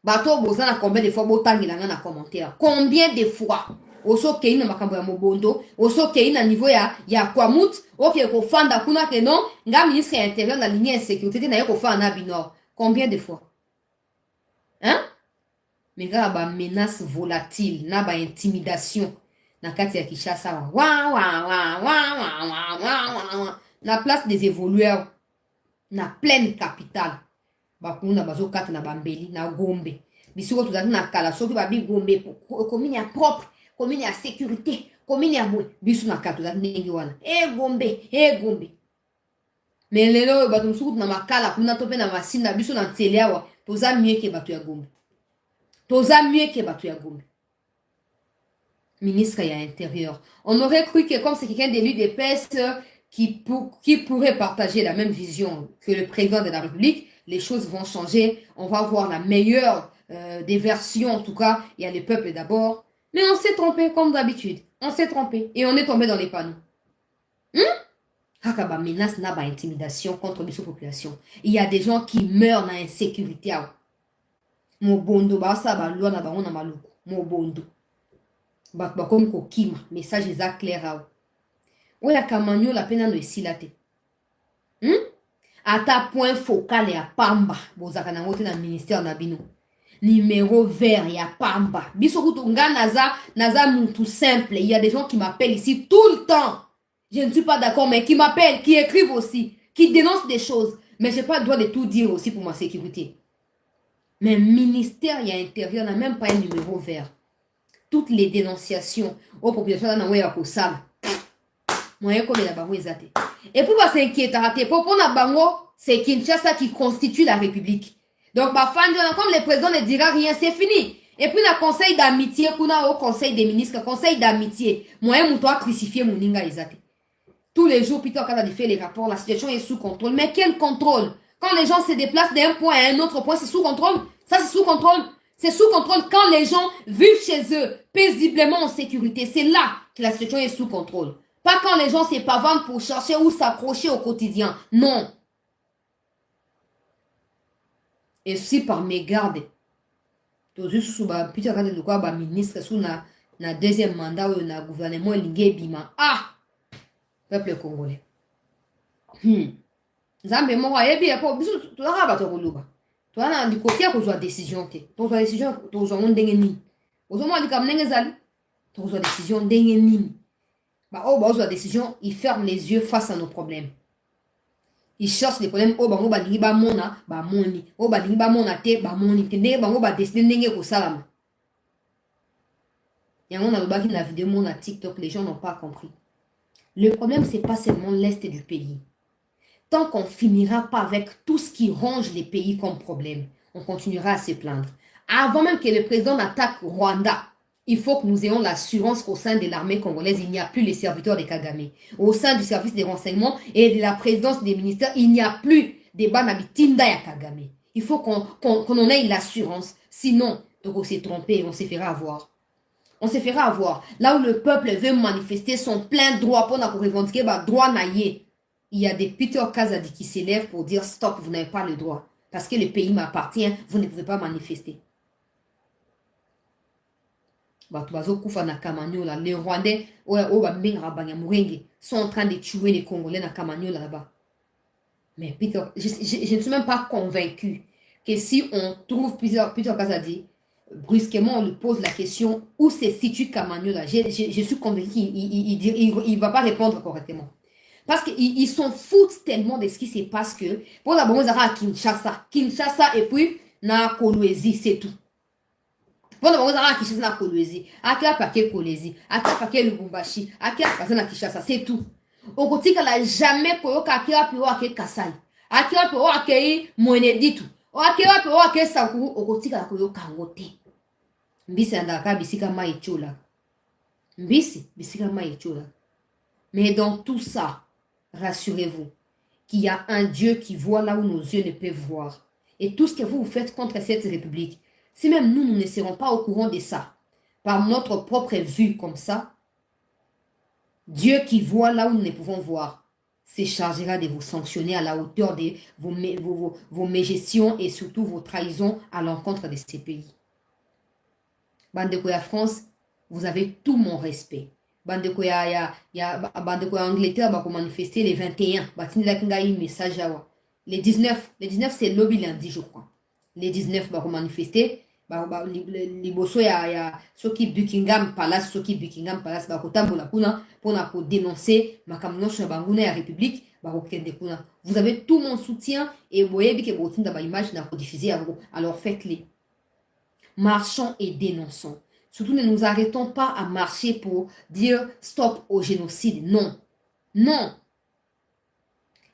Bato bozana combien de fois botangila na commentaire? Combien de fois? Oso qu'il na makambo ya mobondo, oso qu'il na niveau ya kwamut, oke ko fanda kuna ke non, nga ministre intérieur na ligne sécurité na yeko fa na binor. Combien de fois? Hein? Mais il y a des menaces volatiles, na ba intimidation. Na kati ya Kinshasa, na place des évolueurs, na pleine capitale. Bakuna bazo kata na bambeli, na Gombe. Bisiko tuzali na kala, soki babi Gombe, commune ya propre, commune ya sécurité, commune ya boy. Bisu na kata tuzali nengi wana. Gombe. Mais lelo bato musuku na makala, kuna tope na masinda, bisu na nteleawa, toza mieux ke bato ya Gombe. Toza mieux que Batouya Gombe. Ministre à l'Intérieur. On aurait cru que comme c'est quelqu'un d'élu d'épaisse qui pourrait partager la même vision que le président de la République, les choses vont changer. On va voir la meilleure des versions, en tout cas. Il y a le peuple d'abord. Mais on s'est trompé comme d'habitude. On s'est trompé. Et on est tombé dans les panneaux. Hakaba menace n'a pas intimidation contre les populations. Il y a des gens qui meurent dans l'insécurité. Mobondo basa ba loi na bango na maluku mobondo ba comme ko kima message eza clair awo oya kamanyo la pena no esilate ata point focal ya pamba bozaka na ngote na ministère na bino numéro vert ya pamba biso kutunga naza muntu simple. Il y a des gens qui m'appellent ici tout le temps, je ne suis pas d'accord, mais qui m'appellent, qui écrivent aussi, qui dénoncent des choses, mais j'ai pas le droit de tout dire aussi pour ma sécurité. Mais ministère il y a intérieur n'a même pas un numéro vert. Toutes les dénonciations aux populations dans la Kosam. Moyen comme la bango ezate. Et pour pas s'inquiéter, pour na bango, c'est Kinshasa qui constitue la République. Donc ma fan comme le président ne dira rien, c'est fini. Et puis na conseil d'amitié, kuna au conseil des ministres, conseil d'amitié. Moyen moutoa crucifié moninga ezate. Tous les jours Peter quand il fait les rapports, la situation est sous contrôle. Mais quel contrôle? Quand les gens se déplacent d'un point à un autre point, c'est sous contrôle. Ça, c'est sous contrôle. C'est sous contrôle quand les gens vivent chez eux, paisiblement en sécurité. C'est là que la situation est sous contrôle. Pas quand les gens se pavanent pour chercher où s'accrocher au quotidien. Non. Et si par mégarde, tout juste sous Peter de quoi ministre sous na deuxième mandat ou na gouvernement lingé bima. Ah! Peuple congolais. Zambe mo yebi ya po bisu tolaka bato koluba. Toana du côté kozwa décision te. Tozwa décision tozwa ndenge nini. Ozoma likam ndenge zali. Tozwa décision ndenge nini. Ba o bazwa décision, ils ferment les yeux face à nos problèmes. Ils cherchent les problèmes o bango balingi ba mona ba moni. O balingi ba mona te ba moni te ndenge bango ba décider ndenge ko salama. Yango na lobaki na vidéo mon na TikTok, les gens n'ont pas compris. Le problème c'est pas seulement l'est du pays. Tant qu'on finira pas avec tout ce qui ronge les pays comme problème, on continuera à se plaindre. Avant même que le président n'attaque Rwanda, il faut que nous ayons l'assurance qu'au sein de l'armée congolaise, il n'y a plus les serviteurs de Kagame. Au sein du service des renseignements et de la présidence des ministères, il n'y a plus des Banabitinda ya Kagame. Il faut qu'on en ait l'assurance. Sinon, donc on s'est trompé et on se fera avoir. On se fera avoir. Là où le peuple veut manifester son plein droit pour revendiquer le droit naïe, il y a des Peter Kazadi qui s'élèvent pour dire stop, vous n'avez pas le droit. Parce que le pays m'appartient, vous ne pouvez pas manifester. Les Rwandais sont en train de tuer les Congolais dans Kamanyola là-bas. Mais Peter, je ne suis même pas convaincu que si on trouve Peter Kazadi, brusquement on lui pose la question où se situe Kamanyola. Je suis convaincu qu'il ne va pas répondre correctement. Parce qu'ils s'en foutent tellement de ce qui se passe que pour d'abord on à Kinshasa et puis na Kolwezi, c'est tout. Pour d'abord on à Kinshasa na Kolwezi, à quel paquet Kolwezi, à quel paquet Lubumbashi, à quel paquet na Kinshasa, c'est tout. Au côté qu'elle a jamais koyoka akira piro ake Kasai, akira piro ake Mweneditu, akira piro ake Sakuru, au côté qu'elle a koyoka ngote. Mbisi andaka bisika maichola. Mbisi bisika maichola. Mais dans tout ça, rassurez-vous qu'il y a un Dieu qui voit là où nos yeux ne peuvent voir. Et tout ce que vous faites contre cette république, si même nous ne serons pas au courant de ça, par notre propre vue comme ça, Dieu qui voit là où nous ne pouvons voir, se chargera de vous sanctionner à la hauteur de vos mégestions et surtout vos trahisons à l'encontre de ces pays. Bandeko ya France, vous avez tout mon respect. Bandeko ya Angleterre va manifester les 21. Message les 19 c'est lobby lundi je crois. Les 19 va manifester. Liboso ya soki Buckingham Palace va kotambola kuna pona ko dénoncer makamno sur banguna ya République ba kokende kuna. Vous avez tout mon soutien et boyebi ke botinda ba image na ko diffuser alors faites-les. Marchons et dénonçons. Surtout, ne nous arrêtons pas à marcher pour dire stop au génocide. Non. Non.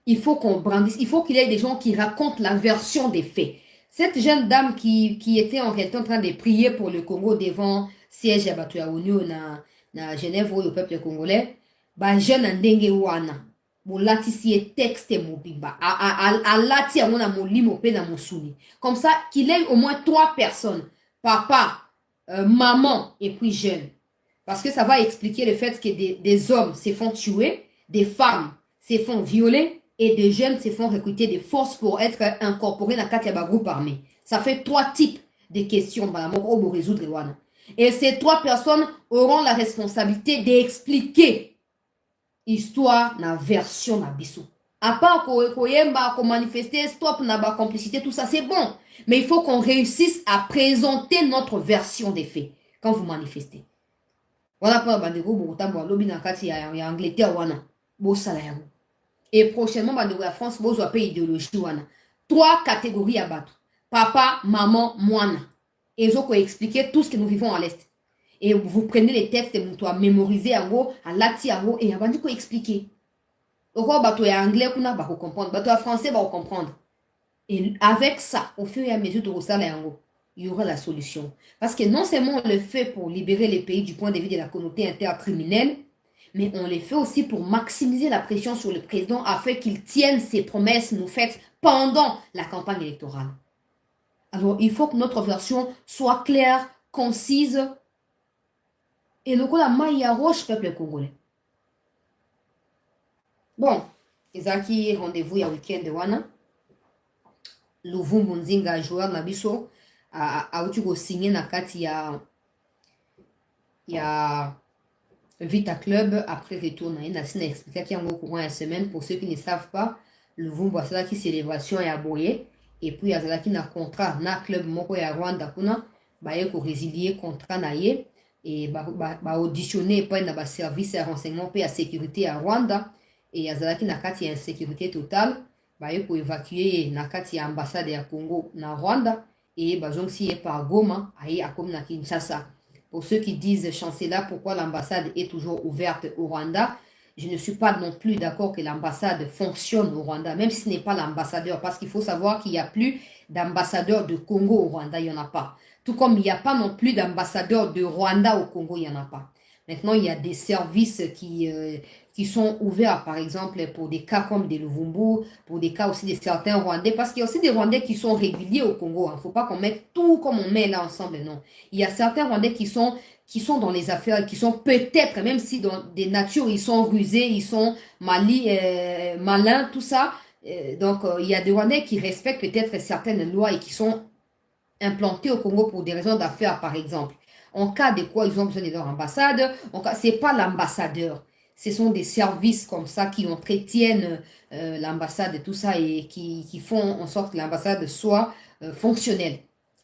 Il faut qu'on brandisse. Il faut qu'il y ait des gens qui racontent la version des faits. Cette jeune dame qui était en réalité en train de prier pour le Congo devant siège à Batuaounio na Genève au peuple congolais, bah jeune ndenge wana. Bolati si texte mobimba. Alati amona molimo pe na mosuni. Comme ça, qu'il ait au moins 3 personnes. Papa, maman et puis jeune. Parce que ça va expliquer le fait que des hommes se font tuer, des femmes se font violer et des jeunes se font recruter de force pour être incorporés dans le groupe armé. Ça fait 3 types de questions pour résoudre. Et ces 3 personnes auront la responsabilité d'expliquer l'histoire dans la version na biso. À part qu'on manifester, stop, na ba complicité, tout ça, c'est bon. Mais il faut qu'on réussisse à présenter notre version des faits quand vous manifestez. Voilà pour bandego botambo lobi na kati ya Angleterre wana bo sala yango. Et prochainement bandego ya France bo zo pe idéologie wana. 3 catégories à battre. Papa, maman, mwana. Et ils ont expliquer tout ce que nous vivons à l'est. Et vous prenez les textes et vous mémorisez yango, à lati yango et abandi ko expliquer. Oko bato ya anglais kuna ba ko comprendre, bato ya français ba ko comprendre. Et avec ça, au fur et à mesure de Rosala Yango, il y aura la solution. Parce que non seulement on le fait pour libérer les pays du point de vue de la communauté intercriminelle, mais on le fait aussi pour maximiser la pression sur le président afin qu'il tienne ses promesses nous faites pendant la campagne électorale. Alors, il faut que notre version soit claire, concise, et le coup la maille roche peuple congolais. Bon, Ezaki, rendez-vous il y a week-end de Wana. Luvumbu Nzinga joueur na biso a utuko signé na kati ya Vita Club après retour na sina expliquer qui en courant une semaine pour ceux qui ne savent pas. Luvumbu a cela qui célébration ya boye et puis a cela qui na contrat na club moko ya Rwanda kuna ba ye ko résilier contrat na ye et ba auditionner pas na ba service de renseignement pe ya sécurité à Rwanda et a cela qui na kati ya insécurité totale. Pour évacuer na kati ya ambassade ya Congo na Rwanda et bazongsi par Goma aye akom na Kinshasa. Pour ceux qui disent chancelier pourquoi l'ambassade est toujours ouverte au Rwanda, je ne suis pas non plus d'accord que l'ambassade fonctionne au Rwanda, même si ce n'est pas l'ambassadeur, parce qu'il faut savoir qu'il n'y a plus d'ambassadeur de Congo au Rwanda, il n'y en a pas. Tout comme il n'y a pas non plus d'ambassadeur de Rwanda au Congo, il n'y en a pas. Maintenant, il y a des services qui sont ouverts, par exemple, pour des cas comme des Luvumbu, pour des cas aussi de certains Rwandais, parce qu'il y a aussi des Rwandais qui sont réguliers au Congo. Il ne faut pas qu'on mette tout comme on met là ensemble, non. Il y a certains Rwandais qui sont dans les affaires, qui sont peut-être, même si dans des natures, ils sont rusés, ils sont malins, tout ça. Donc, il y a des Rwandais qui respectent peut-être certaines lois et qui sont implantés au Congo pour des raisons d'affaires, par exemple. En cas de quoi ils ont besoin de leur ambassade, ce n'est pas l'ambassadeur. Ce sont des services comme ça qui entretiennent l'ambassade et tout ça et qui font en sorte que l'ambassade soit fonctionnelle.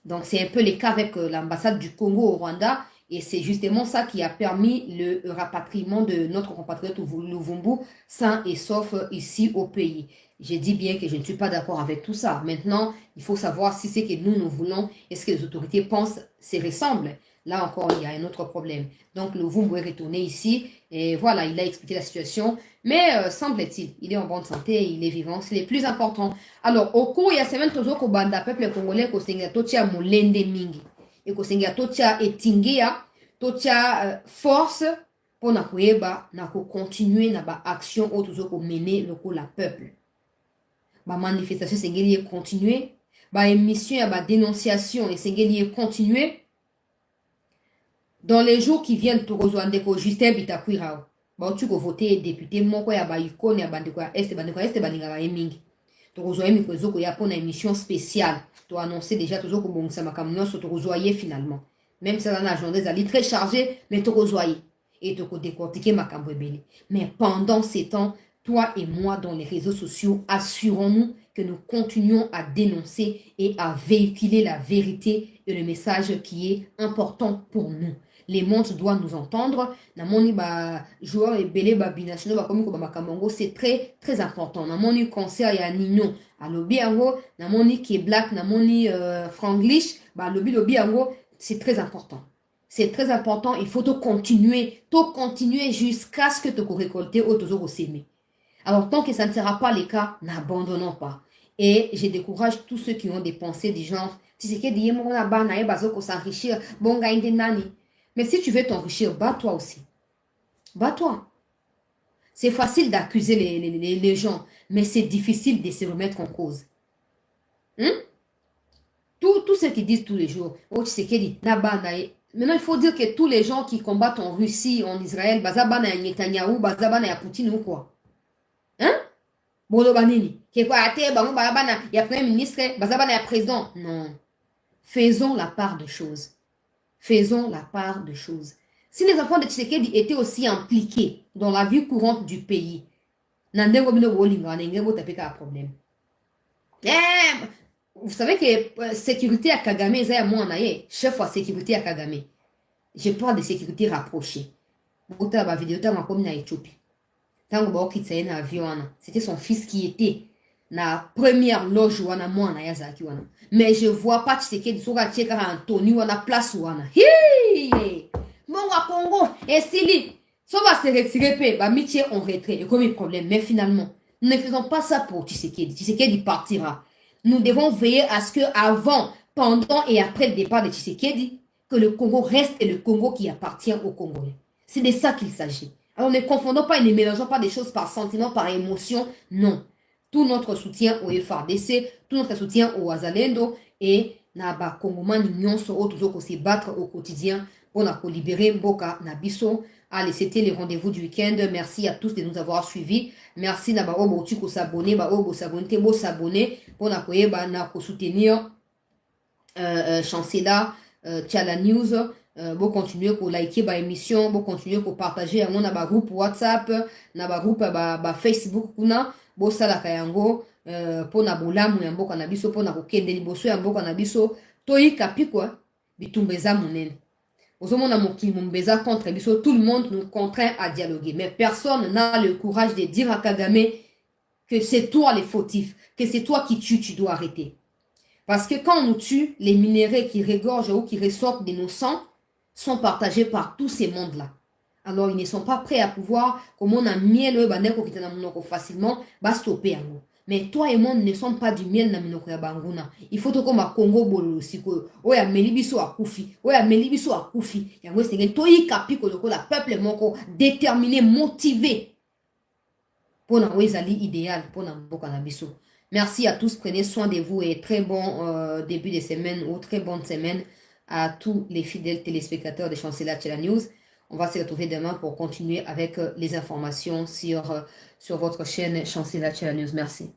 Donc, c'est un peu le cas avec l'ambassade du Congo au Rwanda. Et c'est justement ça qui a permis le rapatriement de notre compatriote Luvumbu sain et sauf ici au pays. J'ai dit bien que je ne suis pas d'accord avec tout ça. Maintenant, il faut savoir si c'est que nous voulons, est-ce que les autorités pensent, c'est ressemble. Là encore, il y a un autre problème. Donc, Luvumbu est retourné ici et voilà, il a expliqué la situation. Mais semble-t-il, il est en bonne santé, il est vivant, c'est le plus important. Alors, au cours, il y a semaine toujours banda peuple congolais ko senga totia molende mingi. Et ko senga totia etingea, totia force pour na koyeba na ko continuer na ba action au toujours ko mener le ko la peuple. Ba manifestation sengeli continuer, ba émission ya ba dénonciation et sengeli continuer. Dans les jours qui viennent, tu rejoins Justin Bitakwirao. Bah, tu vas voter député, mon quoi, ya icône, ya bandeko, est, baninga ba emingi. Tu rejoins Mikozo, ko ya pour une émission spéciale. Tu as annoncé déjà toujours que bon, ça m'a comme tu rejoins finalement. Même si ça a journée, ça très chargé, mais tu rejoins. Et tu as décortiqué ma cambrebele. Mais pendant ces temps, toi et moi, dans les réseaux sociaux, assurons-nous que nous continuons à dénoncer et à véhiculer la vérité et le message qui est important pour nous. Les mondes doivent nous entendre. Namoni ba joueur et belé ba binational ba komi ko ba makamongo, c'est très très important. Namoni concert ya Nino à lobi ango, namoni qui est black, namoni franglish, ba lobi ango, c'est très important. C'est très important, il faut continuer jusqu'à ce que tu récoltes ou toujours s'aimer. Alors tant que ça ne sera pas le cas, n'abandonnons pas. Et je décourage tous ceux qui ont des pensées du genre, tu sais que dit mon là-bas na bazo ko s'enrichir, bon gagne nani. Mais si tu veux t'enrichir, bats-toi aussi. Bats-toi. C'est facile d'accuser les gens, mais c'est difficile de se remettre en cause. Tout ce qu'ils disent tous les jours, oh, tu sais qu'il dit, maintenant, il faut dire que tous les gens qui combattent en Russie, en Israël, bazabana ya Netanyahu, bazabana ya Poutine ou quoi? Bolo banini. Ke quoi ate bango bazabana ya premier ministre, bazabana ya président. Non. Faisons la part de choses. Faisons la part de choses. Si les enfants de Tshisekedi étaient aussi impliqués dans la vie courante du pays, vous savez que sécurité à Kagame, chef de sécurité à Kagame. Je parle de sécurité rapprochée. C'était son fils qui était na première loge wana mwana ya zaki wana. Mais je vois pas Tshisekedi soka tcheka Anthony wana place wana. Hi! Mon wa Congo et Sili. Ça va se retirer ba métier en retrait et comme problème. Mais finalement, nous ne faisons pas ça pour Tshisekedi. Tshisekedi partira. Nous devons veiller à ce que avant, pendant et après le départ de Tshisekedi, que le Congo reste le Congo qui appartient aux Congolais. C'est de ça qu'il s'agit. Alors ne confondons pas et ne mélangeons pas des choses par sentiment, par émotion. Non. Tout notre soutien au FARDC, tout notre soutien au Wazalendo et Naba Kongomani Nyonso toujours qu'on se battre au quotidien pour libérer Mboka Nabiso. Allez, c'était les rendez-vous du week-end. Merci à tous de nous avoir suivis. Merci Naba Obo Tiko s'abonner, Ba Obo s'abonner, Bo s'abonner pour soutenir Chancela, Tchala News. Bo continuer pour liker ba émission, bo continuer pour partager à mon groupe WhatsApp, na groupe ba Facebook kuna. Bo sala kayango po na bolamu ya mboka na biso po na kokende liboso ya mboka na biso toyika pikwa bitumbeza munene ozomona mokili mumbeza contre biso. Tout le monde nous contraint à dialoguer, mais personne n'a le courage de dire à Kagame que c'est toi le fautif, que c'est toi qui tues, tu dois arrêter. Parce que quand on nous tue, les minéraux qui regorgent ou qui ressortent de nos sangs sont partagés par tous ces mondes-là. Alors, ils ne sont pas prêts à pouvoir, comme on a miel, facilement, stopper. Mais toi et moi, nous ne sommes pas du miel na minoko ya banguna. Il faut que comme à Congo bolo siko. Oya melibiso akufi. Oya melibiso akufi. Yango senge toyi kapi ko la peuple moko déterminé, motivé. Pour na wezali idéal pour na mboka na biso. Merci à tous, prenez soin de vous et très bon début de semaine ou très bonne semaine à tous les fidèles téléspectateurs de Chancela Tchela News. On va se retrouver demain pour continuer avec les informations sur votre chaîne Chancela Tchela News. Merci.